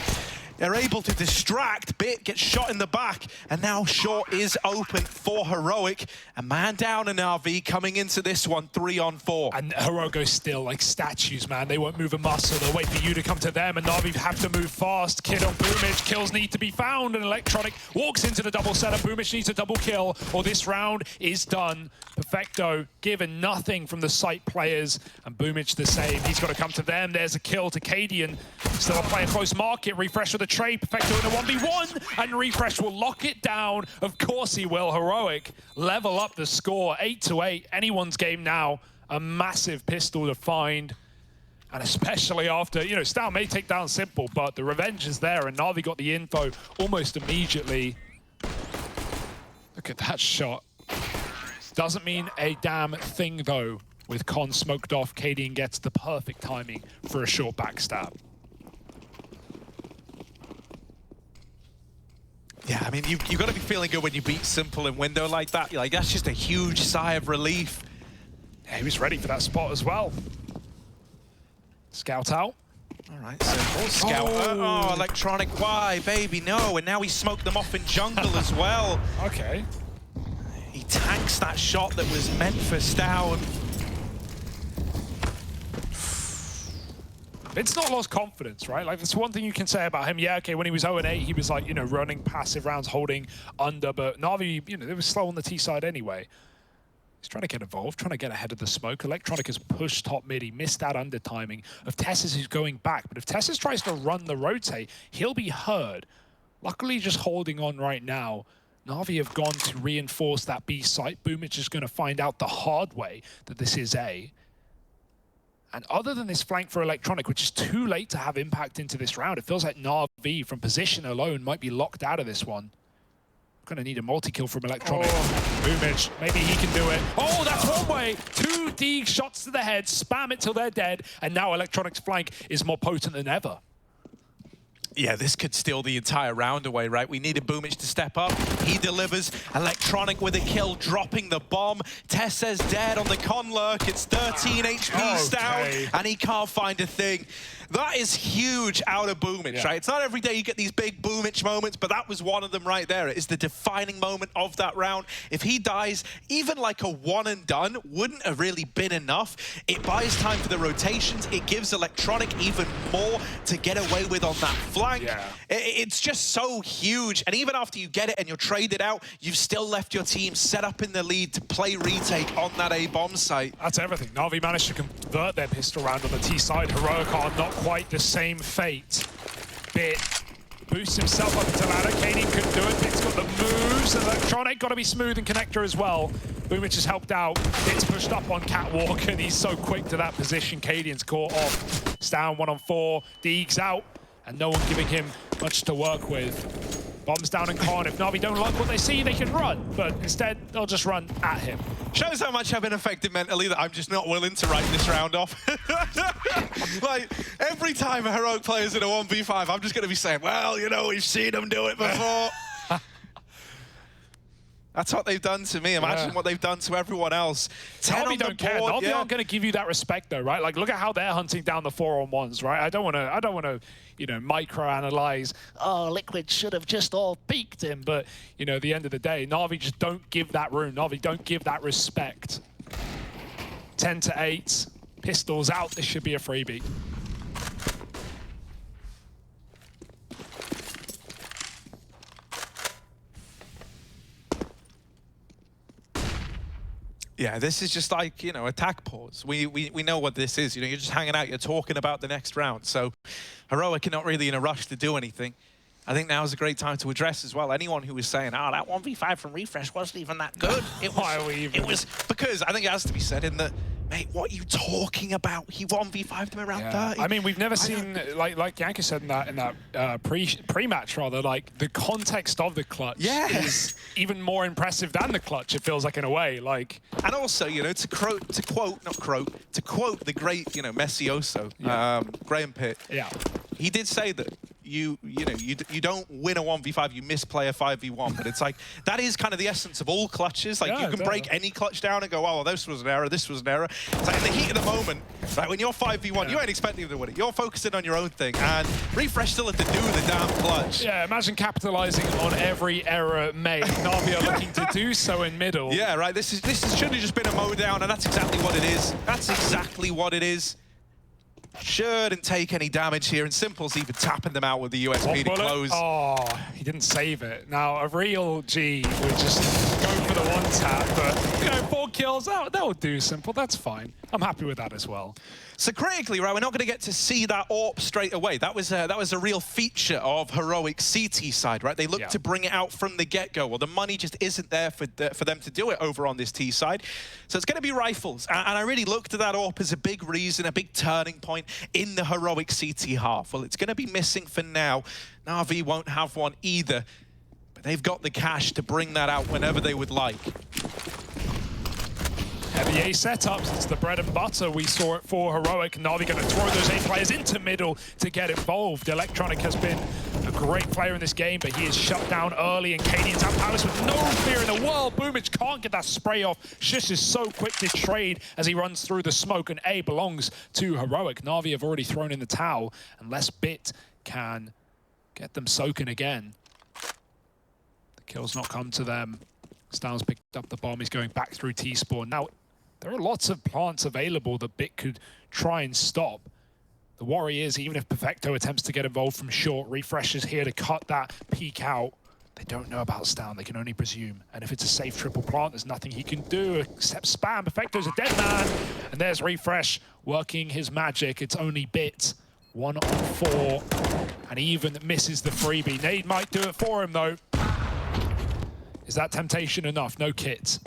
They're able to distract. Bit gets shot in the back, and now short is open for Heroic. A man down and NaVi coming into this one, 3-on-4. And Heroic goes still like statues, man. They won't move a muscle. They'll wait for you to come to them, and NaVi have to move fast. Kid on Boomich. Kills need to be found, and Electronic walks into the double setup. Boomich needs a double kill, or this round is done. Perfecto given nothing from the site players, and Boomich the same. He's got to come to them. There's a kill to Cadian. Still a player close market. Refresh with a trade. Perfecto in a 1v1, and Refresh will lock it down. Of course he will. Heroic level up the score, 8-8. Anyone's game now. A massive pistol to find. And especially after, you know, Stow may take down Simple, but the revenge is there, and NaVi got the info almost immediately. Look at that shot. Doesn't mean a damn thing, though. With Con smoked off, Cadian gets the perfect timing for a short backstab. Yeah, I mean, you've got to be feeling good when you beat Simple in window like that. Like, that's just a huge sigh of relief. Yeah, he was ready for that spot as well. Scout out. All right, Simple. Scout. Oh, Electronic, why, baby, no. And now he smoked them off in jungle as well. Okay. He tanks that shot that was meant for Stow. It's not lost confidence, right? Like, that's one thing you can say about him. Yeah, okay, when he was 0-8, he was like, you know, running passive rounds, holding under, but NaVi, you know, they were slow on the T side anyway. He's trying to get involved, trying to get ahead of the smoke. Electronic has pushed top mid. He missed that under timing of Tessus, who's going back. But if Tessus tries to run the rotate, he'll be heard. Luckily, just holding on right now. NaVi have gone to reinforce that B site. Boomich is going to find out the hard way that this is A. And other than this flank for Electronic, which is too late to have impact into this round, it feels like NaVi, from position alone, might be locked out of this one. Gonna need a multi-kill from Electronic. Boomich, maybe he can do it. Oh, that's one way! 2 D shots to the head, spam it till they're dead, and now Electronic's flank is more potent than ever. Yeah, this could steal the entire round away, right? We needed Boomich to step up. He delivers. Electronic with a kill, dropping the bomb. Tess says dead on the con lurk. It's 13 HP down, and he can't find a thing. That is huge out of Boomich, right? It's not every day you get these big Boomich moments, but that was one of them right there. It is the defining moment of that round. If he dies, even like a one and done wouldn't have really been enough. It buys time for the rotations. It gives Electronic even more to get away with on that flank. It's just so huge. And even after you get it and you're traded out, you've still left your team set up in the lead to play retake on that A bomb site. That's everything. NaVi managed to convert their pistol round on the T side. Heroic are not quite the same fate. Bit boosts himself up into ladder. Cadian couldn't do it. Bit's got the moves. Electronic got to be smooth, and Connector as well. Boomich has helped out. Bit's pushed up on Catwalk, and he's so quick to that position. Cadian's caught off. It's down 1-on-4. Deeg's out, and no one giving him much to work with. Bombs down in Con. If NaVi don't like what they see, they can run, but instead they'll just run at him. Shows how much I've been affected mentally that I'm just not willing to write this round off. Like, every time a Heroic player's in a 1v5, I'm just going to be saying, well, you know, we've seen them do it before. That's what they've done to me. Imagine what they've done to everyone else. NaVi don't care. NaVi aren't going to give you that respect, though, right? Like, look at how they're hunting down the 4-on-1s, right? I don't want to, you know, micro-analyze. Oh, Liquid should have just all peeked him, but you know, at the end of the day, NaVi just don't give that room. NaVi don't give that respect. 10-8, pistols out. This should be a freebie. Yeah, this is just like, you know, attack pause. We know what this is. You know, you're just hanging out, you're talking about the next round. So Heroic are not really in a rush to do anything. I think now is a great time to address as well anyone who was saying, oh, that 1v5 from Refresh wasn't even that good. It was because I think it has to be said in that, mate, what are you talking about? He 1v5'd them around 30. I mean, we've never seen, like Yanka said in that pre-match, rather, like, the context of the clutch is even more impressive than the clutch, it feels like, in a way. Like, and also, you know, to quote the great, you know, Messioso, Graham Pitt, he did say that, you don't win a 1v5, you misplay a 5v1. But it's like, that is kind of the essence of all clutches. Like, you can break any clutch down and go, oh, well, this was an error, this was an error. It's like in the heat of the moment, right, when you're 5v1, you ain't expecting to win it. You're focusing on your own thing. And Refresh still had to do the damn clutch. Yeah, imagine capitalizing on every error made. NaVi are looking to do so in middle. Yeah, right, this should have just been a mow down, and that's exactly what it is. That's exactly what it is. Shouldn't take any damage here, and Simple's even tapping them out with the USP to close. Oh, he didn't save it. Now, a real G would just go for the one tap, but, you know, 4 kills, that will do, Simple. That's fine. I'm happy with that as well. So critically, right, we're not going to get to see that AWP straight away. That was a real feature of Heroic CT side, right? They look to bring it out from the get-go. Well, the money just isn't there for them to do it over on this T side. So it's going to be rifles. And I really looked at that AWP as a big reason, a big turning point in the Heroic CT half. Well, it's going to be missing for now. NaVi won't have one either. But they've got the cash to bring that out whenever they would like. Heavy A setups, it's the bread and butter. We saw it for Heroic. NaVi going to throw those A players into middle to get involved. Electronic has been a great player in this game, but he is shut down early, and Cadian's out Palace with no fear in the world. Boomich can't get that spray off. Shush is so quick to trade as he runs through the smoke, and A belongs to Heroic. NaVi have already thrown in the towel, unless Bit can get them soaking again. The kill's not come to them. Styles picked up the bomb. He's going back through T-spawn. Now, there are lots of plants available that Bit could try and stop. The worry is, even if Perfecto attempts to get involved from short, Refresh is here to cut that peek out. They don't know about Stan, they can only presume. And if it's a safe triple plant, there's nothing he can do except spam. Perfecto's a dead man. And there's Refresh working his magic. It's only Bit. 1 on 4. And he even misses the freebie. Nade might do it for him, though. Is that temptation enough? No kit.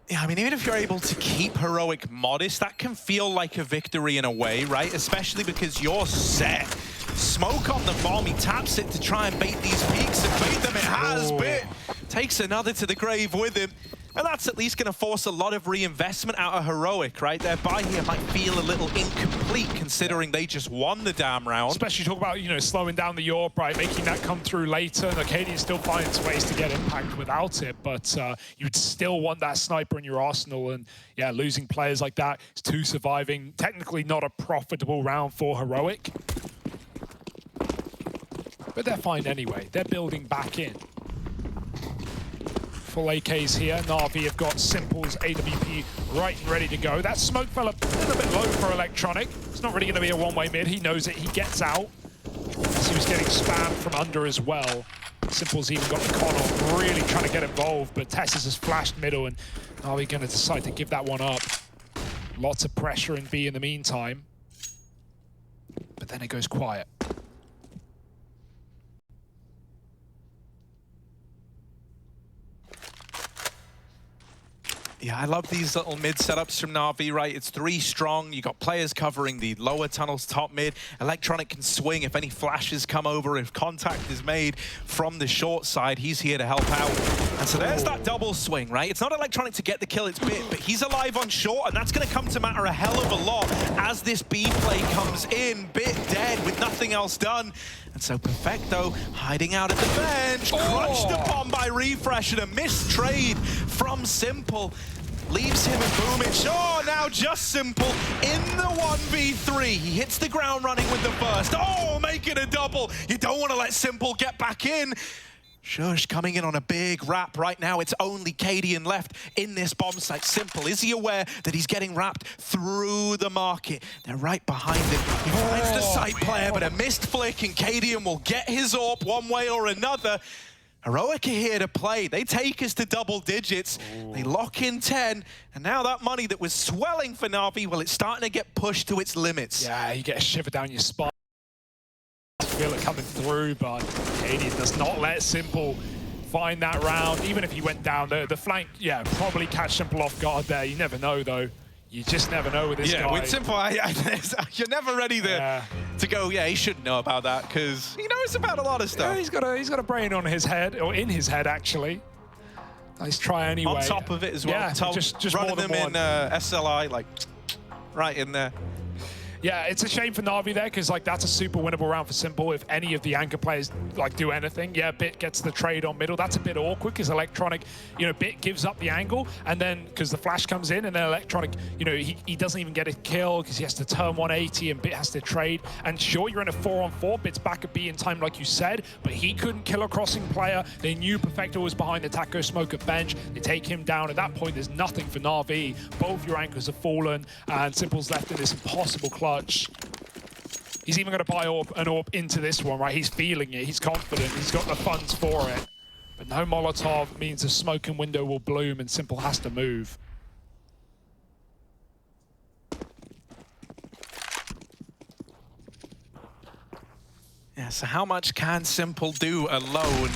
Yeah, I mean, even if you're able to keep Heroic modest, that can feel like a victory in a way, right? Especially because you're set. Smoke on the bomb, he taps it to try and bait these peaks, and bait them it has. Bit takes another to the grave with him. And that's at least going to force a lot of reinvestment out of Heroic, right? Their buy here might feel a little incomplete considering they just won the damn round. Especially talk about, you know, slowing down the AWP, right? Making that come through later. And Arcadian still finds ways to get impact without it, but you'd still want that sniper in your arsenal. And yeah, losing players like that is 2 surviving. Technically not a profitable round for Heroic. But they're fine anyway. They're building back in. Full AKs here. NaVi have got Simple's AWP right and ready to go. That smoke fell a little bit low for Electronic. It's not really going to be a one-way mid. He knows it. He gets out. As he was getting spammed from under as well. Simple's even got the con on, really trying to get involved, but Tessus has flashed middle, and NaVi going to decide to give that one up. Lots of pressure in B in the meantime. But then it goes quiet. Yeah, I love these little mid setups from NaVi, right? It's 3 strong. You got players covering the lower tunnels, top mid. Electronic can swing if any flashes come over, if contact is made from the short side. He's here to help out. And so there's that double swing, right? It's not Electronic to get the kill, it's Bit, but he's alive on short, and that's going to come to matter a hell of a lot as this B play comes in. Bit dead with nothing else done. And so Perfecto hiding out at the bench, crunched upon by Refresh, and a missed trade from Simple. Leaves him and Boomich. Oh, now just Simple in the 1v3. He hits the ground running with the first. Oh, make it a double. You don't want to let Simple get back in. Shush coming in on a big wrap right now. It's only Cadian left in this bomb site. Simple, is he aware that he's getting wrapped through the market? They're right behind him. He finds the site player, but a missed flick, and Cadian will get his AWP one way or another. Heroic are here to play. They take us to double digits. They lock in 10, and now that money that was swelling for NaVi, well, it's starting to get pushed to its limits. Yeah, you get a shiver down your spine. Feel it coming through, but Cadian does not let Simple find that round. Even if he went down the flank, yeah, probably catch Simple off guard there. You never know, though. You just never know with this guy. Yeah, with Simple, you're never ready to go, yeah, he should know about that, because he knows about a lot of stuff. Yeah, he's got a brain on his head, or in his head, actually. Nice try anyway. On top of it as well. Yeah, just running more than them one. in SLI, like, right in there. Yeah, it's a shame for NaVi there, because like that's a super winnable round for Simple. If any of the anchor players like do anything, yeah, Bit gets the trade on middle. That's a bit awkward because Electronic, you know, Bit gives up the angle, and then because the flash comes in, and then Electronic, you know, he doesn't even get a kill because he has to turn 180, and Bit has to trade. And sure, you're in a 4-on-4. Bit's back at B in time, like you said, but he couldn't kill a crossing player. They knew Perfecto was behind the Taco Smoke at bench. They take him down. At that point, there's nothing for NaVi. Both your anchors have fallen, and Simple's left in this impossible clutch. He's even going to buy an orb into this one, right? He's feeling it. He's confident. He's got the funds for it. But no Molotov means the smoking window will bloom, and Simple has to move. Yeah, so how much can Simple do alone?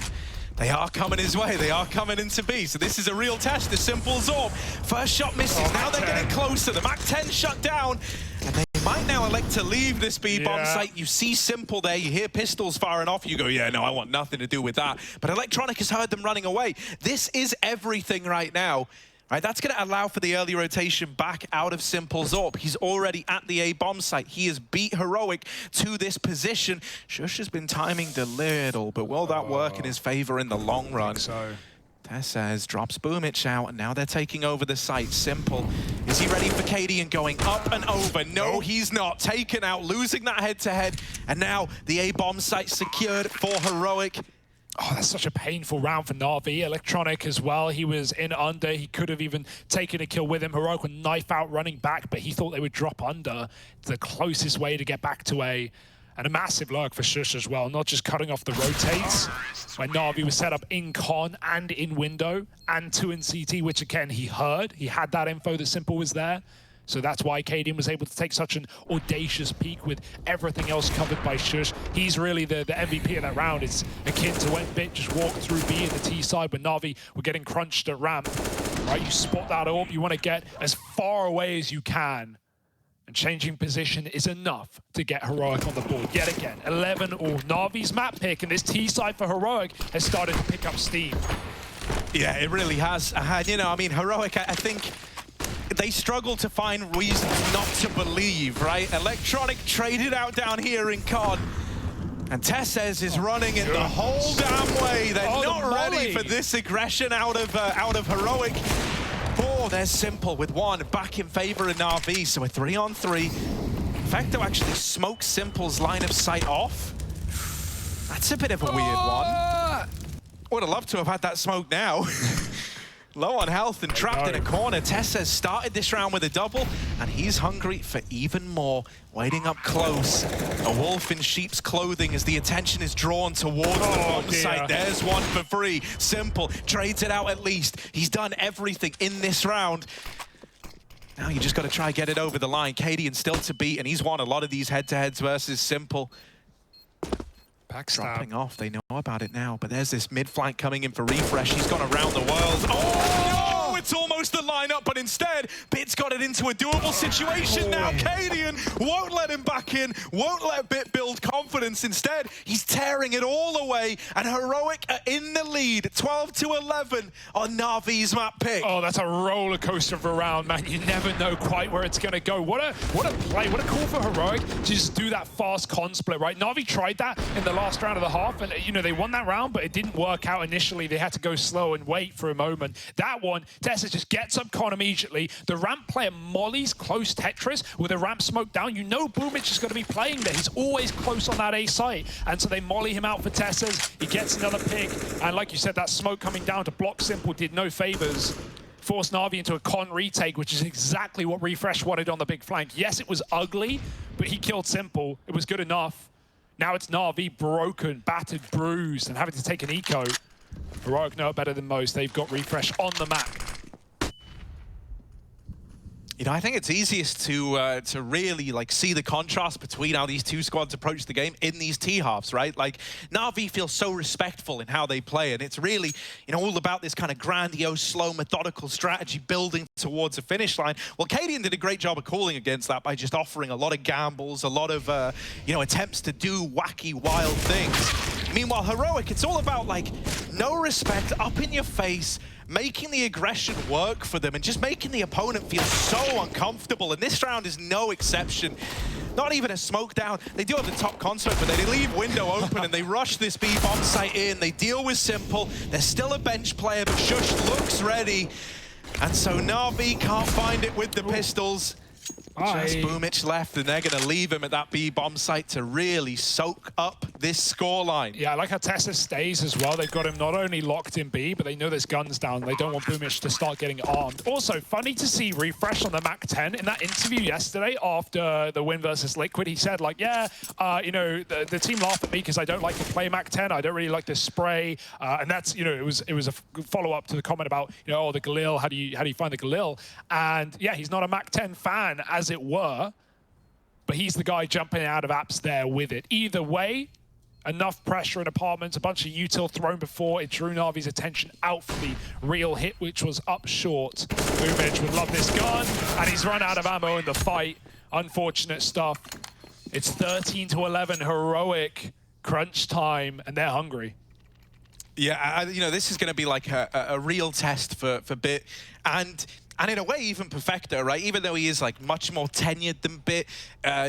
They are coming his way. They are coming into B. So this is a real test. The Simple's orb. First shot misses. Now they're getting closer. The Mac 10 shut down. And they might now elect to leave this B bomb site. You see Simple there. You hear pistols firing off. You go, yeah, no, I want nothing to do with that. But Electronic has heard them running away. This is everything right now. Right, that's going to allow for the early rotation back out of Simple's AWP. He's already at the A bomb site. He has beat Heroic to this position. Shush has been timing a little, but will that work in his favor in the long run? So Tessez drops Boomich out, and now they're taking over the site. Simple. Is he ready for KD and going up and over? No, he's not. Taken out, losing that head-to-head. And now the A bomb site secured for Heroic. Oh, that's such a painful round for NaVi. Electronic as well. He was in under. He could have even taken a kill with him. Heroic would knife out running back, but he thought they would drop under. It's the closest way to get back to A. And a massive lurk for Shush as well, not just cutting off the rotates. When NaVi was set up in con and in window and 2 in CT, which again, he heard. He had that info that Simple was there. So that's why Cadian was able to take such an audacious peak with everything else covered by Shush. He's really the MVP of that round. It's akin to when Bit just walked through B in the T side, but NaVi were getting crunched at ramp. Right, you spot that orb, you want to get as far away as you can. And changing position is enough to get Heroic on the board yet again. 11 all. NaVi's map pick, and this T side for Heroic has started to pick up steam. Yeah, it really has. You know, I mean, Heroic, I think they struggle to find reasons not to believe, right? Electronic traded out down here in COD. And Tessez is running it the whole damn way. They're not ready for this aggression out of Heroic. Oh, there's Simple with one back in favor of NaVi. So a 3-on-3. Perfecto actually smokes Simple's line of sight off. That's a bit of a weird one. Would have loved to have had that smoke now. Low on health and trapped in a corner. Tessez started this round with a double, and he's hungry for even more. Waiting up close. A wolf in sheep's clothing as the attention is drawn towards the bomb site. There's one for free. Simple trades it out at least. He's done everything in this round. Now you just got to try get it over the line. Cadian still to beat, and he's won a lot of these head-to-heads versus Simple. Dropping off, they know about it now, but there's this mid flank coming in for refresh. He's gone around the world. Oh no! It's almost the lineup, but instead, Bit's got it into a doable situation now. Cadian won't let him back in, won't let Bit build confidence. Instead, he's tearing it all away, and Heroic are in the lead, 12-11 on NaVi's map pick. Oh, that's a roller coaster of a round, man. You never know quite where it's going to go. What a play, what a call for Heroic to just do that fast con split, right? NaVi tried that in the last round of the half, and you know, they won that round, but it didn't work out initially. They had to go slow and wait for a moment. That one, Tessa just gets up con immediately. The ramp player mollies close Tetris with a ramp smoke down. You know Boomich is going to be playing there. He's always close on that A site. And so they molly him out for Tessez. He gets another pick. And like you said, that smoke coming down to block Simple did no favors. Forced NaVi into a con retake, which is exactly what Refresh wanted on the big flank. Yes, it was ugly, but he killed Simple. It was good enough. Now it's NaVi broken, battered, bruised, and having to take an eco. Heroic know it better than most. They've got Refresh on the map. You know, I think it's easiest to really like see the contrast between how these two squads approach the game in these T-halves, right? Like, NaVi feels so respectful in how they play, and it's really, you know, all about this kind of grandiose, slow, methodical strategy building towards a finish line. Well, Cadian did a great job of calling against that by just offering a lot of gambles, a lot of, you know, attempts to do wacky, wild things. Meanwhile, Heroic, it's all about, like, no respect, up in your face, making the aggression work for them and just making the opponent feel so uncomfortable. And this round is no exception. not even a smoke down. They do have the top console, but they leave window open and they rush this B bomb site in. They deal with Simple. There's still a bench player, but Shush looks ready. And so NaVi can't find it with the pistols. Just Boomich left, and they're going to leave him at that B-bomb site to really soak up this scoreline. Yeah, I like how Tessa stays as well. They've got him not only locked in B, but they know there's guns down. They don't want Boomich to start getting armed. Also, funny to see Refresh on the MAC-10. In that interview yesterday after the win versus Liquid, he said, like, yeah, you know, the team laughed at me because I don't like to play MAC-10. I don't really like this spray. And that's, you know, it was a follow-up to the comment about, you know, oh, the Galil, how do you find the Galil? And yeah, he's not a MAC-10 fan, as it were, but he's the guy jumping out of apps there with it. Either way, enough pressure in apartments, a bunch of util thrown before. It drew Navi's attention out for the real hit, which was up short. Boomich would love this gun, and he's run out of ammo in the fight. Unfortunate stuff. It's 13-11, heroic crunch time, and they're hungry. Yeah, you know, this is going to be like a real test for Bit. And in a way, even Perfecto, right? Even though he is like much more tenured than Bit,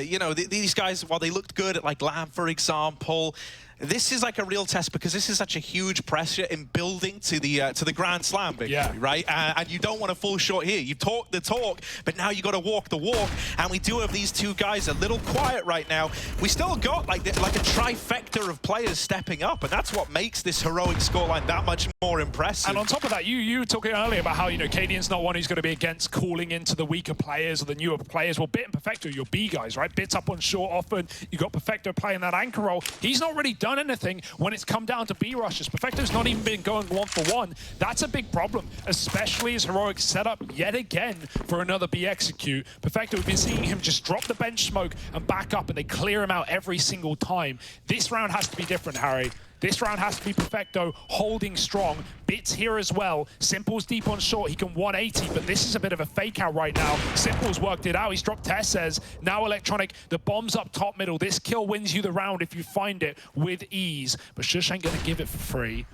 you know, these guys, while they looked good at like Lamb, for example, this is like a real test because this is such a huge pressure in building to the Grand Slam victory, right? And you don't want to fall short here. You talk the talk, but now you got to walk the walk. And we do have these two guys a little quiet right now. We still got like a trifecta of players stepping up, and that's what makes this heroic scoreline that much more impressive. And on top of that, you were talking earlier about how, you know, Cadian's not one who's going to be against calling into the weaker players or the newer players. Well, Bit and Perfecto, your B guys, right? Bit's up on short often. You got Perfecto playing that anchor role. He's not really done anything when it's come down to B rushes. Perfecto's not even been going 1-for-1. That's a big problem, especially as Heroic set up yet again for another B execute. Perfecto, we've been seeing him just drop the bench smoke and back up, and they clear him out every single time. This round has to be different, Harry. This round has to be Perfecto holding strong. Bit's here as well. Simple's deep on short. He can 180, but this is a bit of a fake out right now. Simple's worked it out. He's dropped Tessez. Now Electronic, the bomb's up top middle. This kill wins you the round if you find it with ease. But Shush ain't gonna give it for free.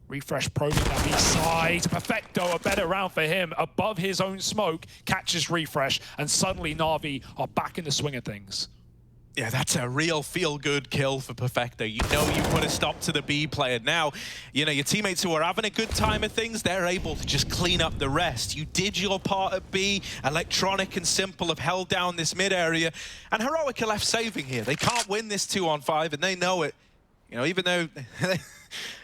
Refresh probing that B side. Perfecto, a better round for him. Above his own smoke, catches Refresh, and suddenly Na'Vi are back in the swing of things. Yeah, that's a real feel-good kill for Perfecto. You know you put a stop to the B player. Now, you know, your teammates who are having a good time of things, they're able to just clean up the rest. You did your part at B. Electronic and Simple have held down this mid area. And Heroic are left saving here. They can't win this 2-on-5, and they know it. You know, even though...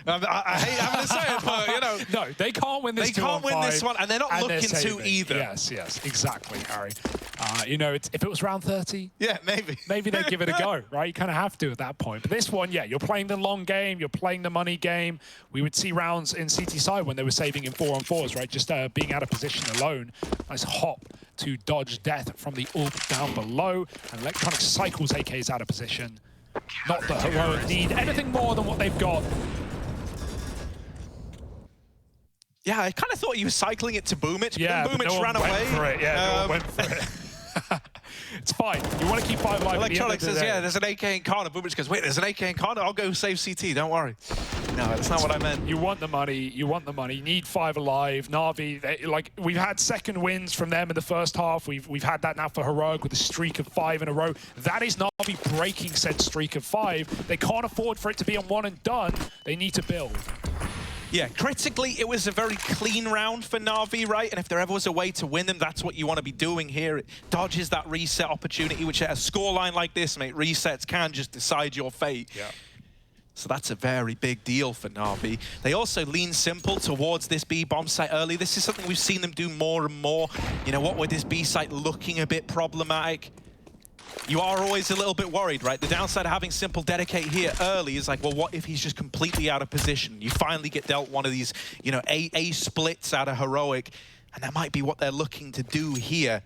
I hate having to say it, but, you know... No, they can't win this 2-on-5. They can't win this one, and they're not looking to either. Yes, exactly, Harry. You know, if it was round 30... Yeah, maybe. Maybe they'd give it a go, right? You kind of have to at that point. But this one, yeah, you're playing the long game, you're playing the money game. We would see rounds in CT side when they were saving in 4-on-4s, right? Just being out of position alone. Nice hop to dodge death from the ult down below. And Electronic cycles AKs out of position. Not that Heroic need anything more than what they've got. Yeah, I kind of thought he was cycling it to Boomich, yeah, but then Boomich ran away. For it. Yeah, no one went for it. It's fine. You want to keep 5 alive. Electronic says, yeah, there's an AK in corner. Boomich goes, wait, there's an AK in corner? I'll go save CT, don't worry. No, that's not what I meant. You want the money. You want the money. You need 5 alive. Na'Vi, like, we've had second wins from them in the first half. We've had that now for Heroic with a streak of 5 in a row. That is Na'Vi breaking said streak of 5. They can't afford for it to be a one and done. They need to build. Yeah, critically, it was a very clean round for Na'Vi, right? And if there ever was a way to win them, that's what you want to be doing here. It dodges that reset opportunity, which at a scoreline like this, mate, resets can just decide your fate. Yeah. So that's a very big deal for Na'Vi. They also lean Simple towards this B bomb site early. This is something we've seen them do more and more. You know, what with this B site looking a bit problematic, you are always a little bit worried, right? The downside of having Simple dedicate here early is like, well, what if he's just completely out of position? You finally get dealt one of these, you know, A splits out of Heroic, and that might be what they're looking to do here.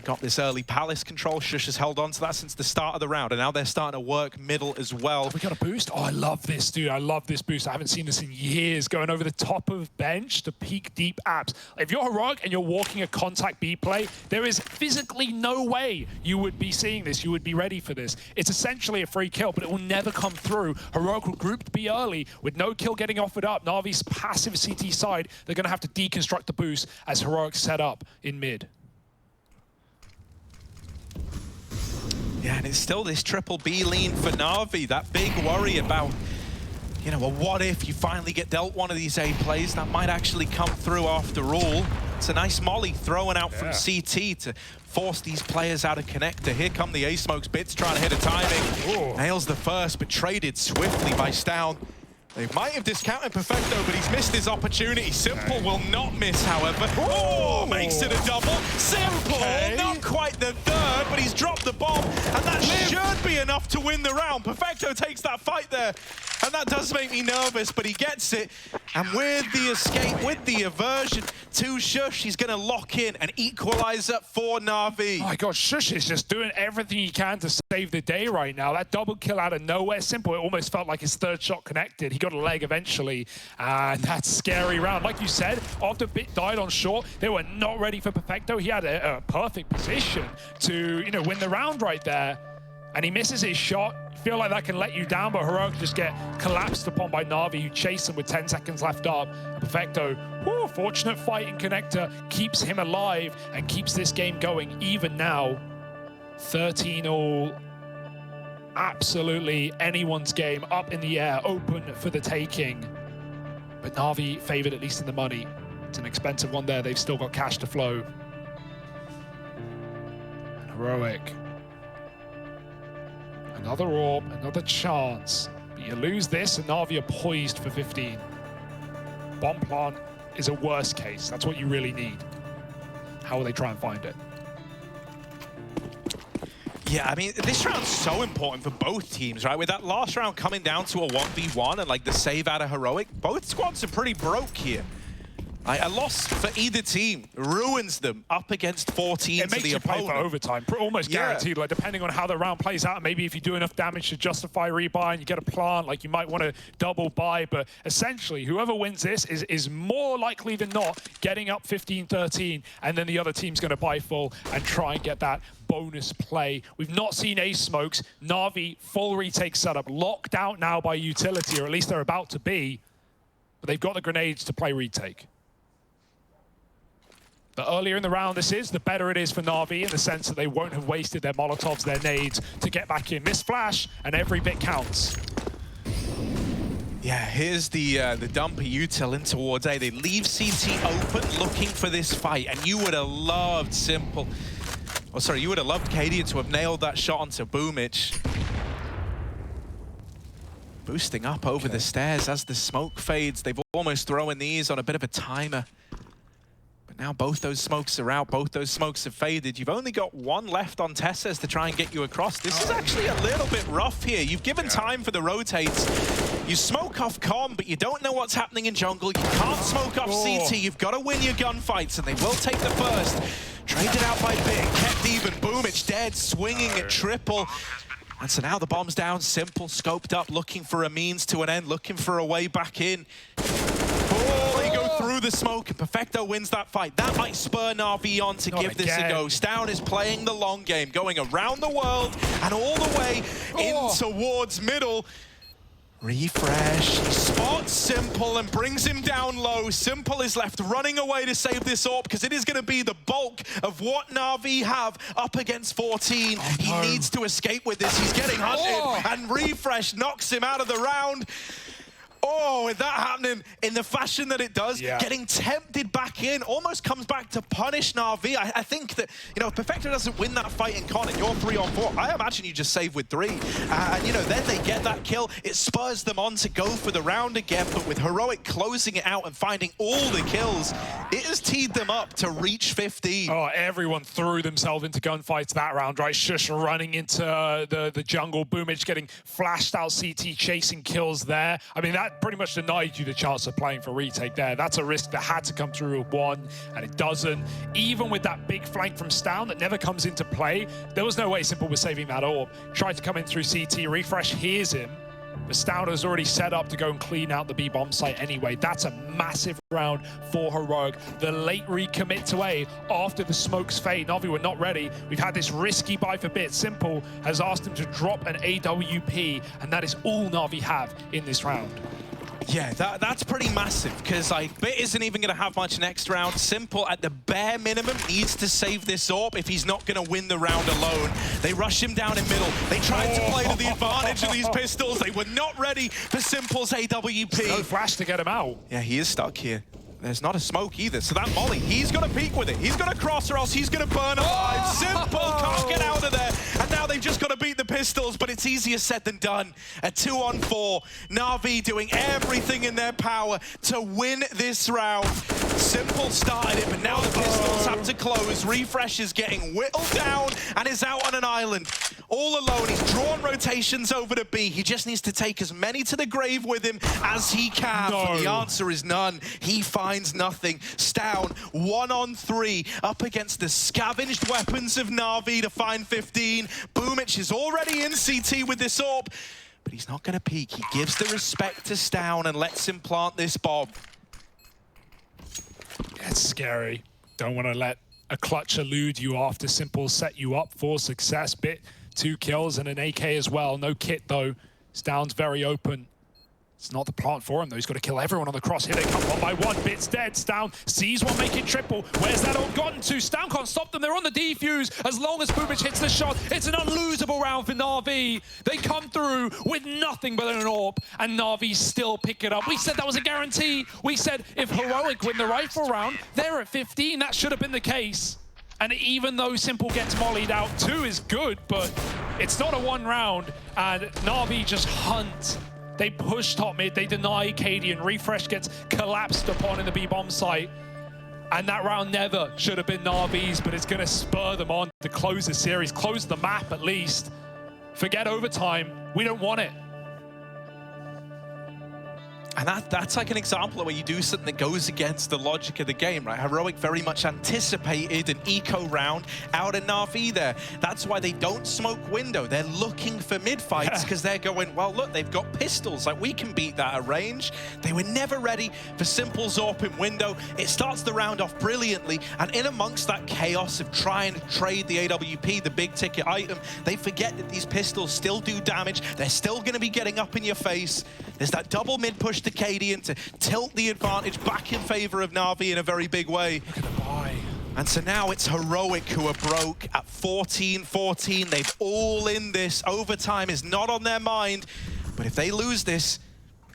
Got this early Palace control. Shush has held on to that since the start of the round, and now they're starting to work middle as well. Have we got a boost? Oh, I love this, dude. I love this boost. I haven't seen this in years. Going over the top of bench to peek deep apps. If you're Heroic and you're walking a contact B play, there is physically no way you would be seeing this. You would be ready for this. It's essentially a free kill, but it will never come through. Heroic will grouped B early with no kill getting offered up. Na'Vi's passive CT side, they're going to have to deconstruct the boost as Heroic set up in mid. Yeah, and it's still this triple B lean for NaVi. That big worry about, you know, well, what if you finally get dealt one of these A plays? That might actually come through after all. It's a nice molly thrown out from CT to force these players out of connector. Here come the A-Smokes. Bits trying to hit a timing. Ooh. Nails the first, but traded swiftly by Stown. They might have discounted Perfecto, but he's missed his opportunity. Simple will not miss, however. Oh, makes it a double. Simple, not quite the third, but he's dropped the bomb, and that should be enough to win the round. Perfecto takes that fight there, and that does make me nervous, but he gets it. And with the escape, with the aversion to Shush, he's going to lock in an equalizer for NaVi. Oh my God, Shush is just doing everything he can to save the day right now. That double kill out of nowhere, Simple, it almost felt like his third shot connected. He got a leg eventually, and that's scary round. Like you said, after Bit died on short, they were not ready for Perfecto. He had a perfect position to, you know, win the round right there, and he misses his shot. You feel like that can let you down, but Heroic just get collapsed upon by NaVi, who chase him with 10 seconds left up. And Perfecto, whoo, fortunate fight in connector, keeps him alive and keeps this game going even now. 13-all. Absolutely anyone's game, up in the air, open for the taking. But NaVi favored, at least in the money. It's an expensive one there. They've still got cash to flow. And Heroic. Another orb, another chance. But you lose this, and NaVi are poised for 15. Bomb plant is a worst case. That's what you really need. How will they try and find it? Yeah, I mean, this round's so important for both teams, right? With that last round coming down to a 1v1 and like the save out of Heroic, both squads are pretty broke here. A loss for either team ruins them up against 14 it makes to the you opponent. Play for overtime, almost guaranteed. Like depending on how the round plays out, maybe if you do enough damage to justify rebuy and you get a plant, like you might want to double buy. But essentially, whoever wins this is more likely than not getting up 15-13, and then the other team's going to buy full and try and get that bonus play. We've not seen A-Smokes. NaVi full retake setup, locked out now by utility, or at least they're about to be. But they've got the grenades to play retake. The earlier in the round this is, the better it is for NaVi in the sense that they won't have wasted their Molotovs, their nades to get back in. This flash, and every bit counts. Yeah, here's the dumper util in towards A. They leave CT open looking for this fight, and you would have loved Simple. Oh, sorry, you would have loved Cadian to have nailed that shot onto Boomich. Boosting up over the stairs as the smoke fades. They've almost thrown these on a bit of a timer. Now both those smokes are out, both those smokes have faded. You've only got one left on Tesses to try and get you across. This is actually a little bit rough here. You've given time for the rotates. You smoke off Com, but you don't know what's happening in jungle. You can't smoke off CT. You've got to win your gunfights, and they will take the first. Traded out by Big, kept even. Boomich dead, swinging at triple. And so now the bomb's down, Simple, scoped up, looking for a means to an end, looking for a way back in. Through the smoke, and Perfecto wins that fight. That might spur NaVi on to give this a go. Stown is playing the long game, going around the world and all the way in towards middle. Refresh, spots Simple and brings him down low. Simple is left running away to save this AWP because it is going to be the bulk of what NaVi have up against 14. He needs to escape with this. He's getting hunted, and Refresh knocks him out of the round. Oh, with that happening in the fashion that it does, getting tempted back in, almost comes back to punish NaVi. I think that, you know, if Perfecto doesn't win that fight in Con and you're 3-on-4, I imagine you just save with 3. And, you know, then they get that kill. It spurs them on to go for the round again, but with Heroic closing it out and finding all the kills, it has teed them up to reach 15. Oh, everyone threw themselves into gunfights that round, right? Shush running into the jungle, Boomich getting flashed out CT, chasing kills there. I mean, that pretty much denied you the chance of playing for retake there. That's a risk that had to come through with 1, and it doesn't. Even with that big flank from Stown that never comes into play, there was no way Simple was saving that AWP. Tried to come in through CT, Refresh hears him, but Stown has already set up to go and clean out the B bomb site anyway. That's a massive round for Heroic. The late recommit to A after the smokes fade. NaVi were not ready. We've had this risky buy for Bit. Simple has asked him to drop an AWP, and that is all NaVi have in this round. Yeah, that's pretty massive, because like Bit isn't even going to have much next round. Simple, at the bare minimum, needs to save this AWP if he's not going to win the round alone. They rush him down in middle. They tried to play to the advantage of these pistols. They were not ready for Simple's AWP. No flash to get him out. Yeah, he is stuck here. There's not a smoke either, so that molly, he's got to peek with it. He's got to cross or else he's going to burn alive. Simple can't get out of there. And now they've just got to beat the pistols, but it's easier said than done. A 2-on-4. NaVi doing everything in their power to win this round. Simple started it, but now the pistols have to close. Refresh is getting whittled down and is out on an island. All alone, he's drawn rotations over to B. He just needs to take as many to the grave with him as he can. No. The answer is none. He finds nothing. Stown, 1-on-3, up against the scavenged weapons of NaVi to find 15. Boomich is already in CT with this AWP, but he's not going to peek. He gives the respect to Stown and lets him plant this bomb. It's scary. Don't want to let a clutch elude you after Simple set you up for success. Bit 2 kills and an AK as well. No kit though. Stown's very open. It's not the plant for him though. He's got to kill everyone on the cross. Here they come one by one. Bit's dead. Stown sees one make it triple. Where's that all gotten to? Stown can't stop them. They're on the defuse. As long as Boomich hits the shot, it's an unlosable round for NaVi. They come through with nothing but an AWP, and NaVi still pick it up. We said that was a guarantee. We said if Heroic win the rifle round, they're at 15. That should have been the case. And even though Simple gets mollied out, 2 is good, but it's not a 1 round, and NaVi just hunt. They push top mid, they deny Cadian. Refresh gets collapsed upon in the B-bomb site. And that round never should have been NaVi's, but it's going to spur them on to close the series, close the map at least. Forget overtime. We don't want it. And that's like an example of where you do something that goes against the logic of the game, right? Heroic very much anticipated an eco round out of NaVi there. That's why they don't smoke window. They're looking for mid-fights because they're going, well, look, they've got pistols. Like, we can beat that at range. They were never ready for Simple's AWP in window. It starts the round off brilliantly, and in amongst that chaos of trying to trade the AWP, the big ticket item, they forget that these pistols still do damage. They're still going to be getting up in your face. There's that double mid push to Cadian to tilt the advantage back in favor of NaVi in a very big way. Look at the buy. And so now it's Heroic who are broke at 14-14. They've all in this. Overtime is not on their mind. But if they lose this,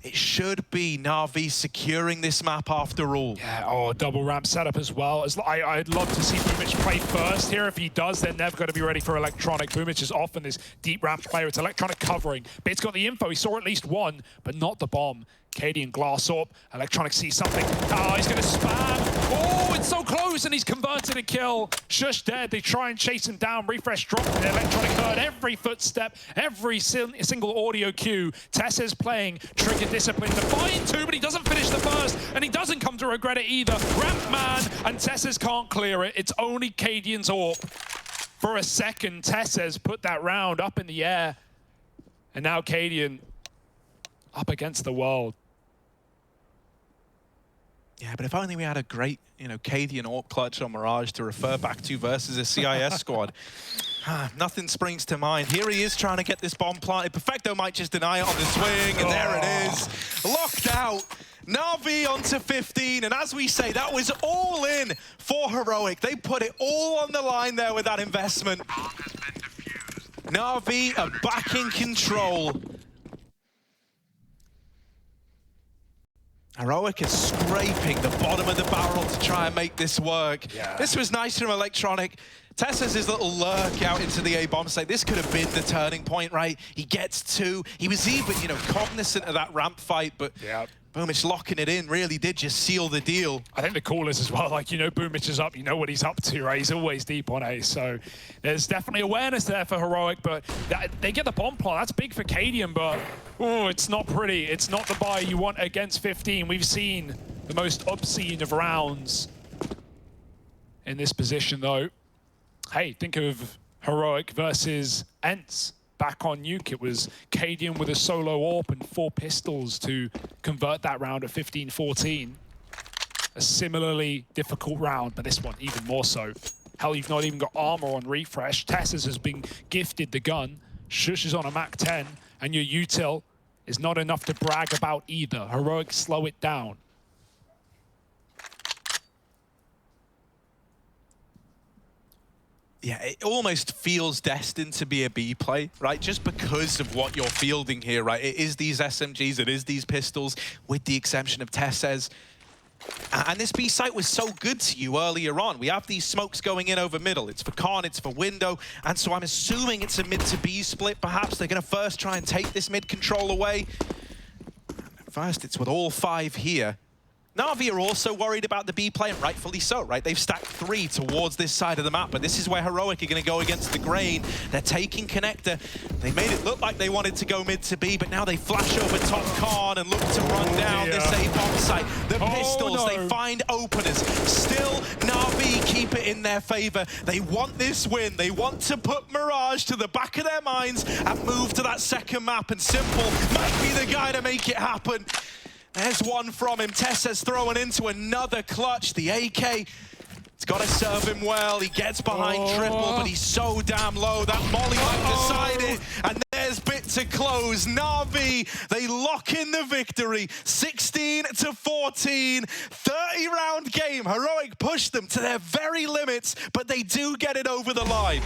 it should be NaVi securing this map after all. Yeah, double ramp setup as well. I'd love to see Boomich play first here. If he does, they're never going to be ready for Electronic. Boomich is often this deep ramp player. It's Electronic covering. Bit's got the info. He saw at least one, but not the bomb. Cadian glass AWP. Electronic sees something. Oh, he's going to spam. Oh, it's so close, and he's converted a kill. Shush dead. They try and chase him down. Refresh dropped, and Electronic heard every footstep, every single audio cue. Tessa's playing Trigger Discipline to find 2, but he doesn't finish the first, and he doesn't come to regret it either. Ramp man, and Tessa's can't clear it. It's only Cadian's AWP. For a second, Tessa's put that round up in the air, and now Cadian up against the world. Yeah, but if only we had a great, Cadian AWP clutch on Mirage to refer back to versus a CIS squad. Nothing springs to mind. Here he is trying to get this bomb planted. Perfecto might just deny it on the swing, and there it is. Locked out. NaVi onto 15, and as we say, that was all in for Heroic. They put it all on the line there with that investment. NaVi are back in control. Heroic is scraping the bottom of the barrel to try and make this work. Yeah. This was nice from Electronic. Tessa's his little lurk out into the A-bomb site. This could have been the turning point, right? He gets 2. He was even, cognizant of that ramp fight, but Boomich locking it in really did just seal the deal. I think the call is as well, Boomich is up, you know what he's up to, right? He's always deep on A, so there's definitely awareness there for Heroic, but they get the bomb plant. That's big for Cadian, but it's not pretty. It's not the buy you want against 15. We've seen the most obscene of rounds in this position, though. Hey, think of Heroic versus Ents. Back on Nuke, it was Cadian with a solo AWP and 4 pistols to convert that round at 15-14. A similarly difficult round, but this one even more so. Hell, you've not even got armor on Refresh. Tessa's has been gifted the gun. Shush is on a Mac 10, and your util is not enough to brag about either. Heroic slow it down. Yeah, it almost feels destined to be a B play, right? Just because of what you're fielding here, right? It is these SMGs, it is these pistols, with the exception of Tessez. And this B site was so good to you earlier on. We have these smokes going in over middle. It's for Khan, it's for Window, and so I'm assuming it's a mid to B split. Perhaps they're going to first try and take this mid control away. First, it's with all 5 here. NaVi are also worried about the B play, and rightfully so, right? They've stacked 3 towards this side of the map, but this is where Heroic are going to go against the grain. They're taking connector. They made it look like they wanted to go mid to B, but now they flash over top Khan and look to run down this A bomb site. The pistols, they find openers. Still, NaVi keep it in their favor. They want this win. They want to put Mirage to the back of their minds and move to that second map, and Simple might be the guy to make it happen. There's one from him. Tessez throwing into another clutch. The AK, it's got to serve him well. He gets behind triple, but he's so damn low. That molly might decide it. And there's bit to close. NaVi, they lock in the victory. 16-14, 30-round game. Heroic pushed them to their very limits, but they do get it over the line.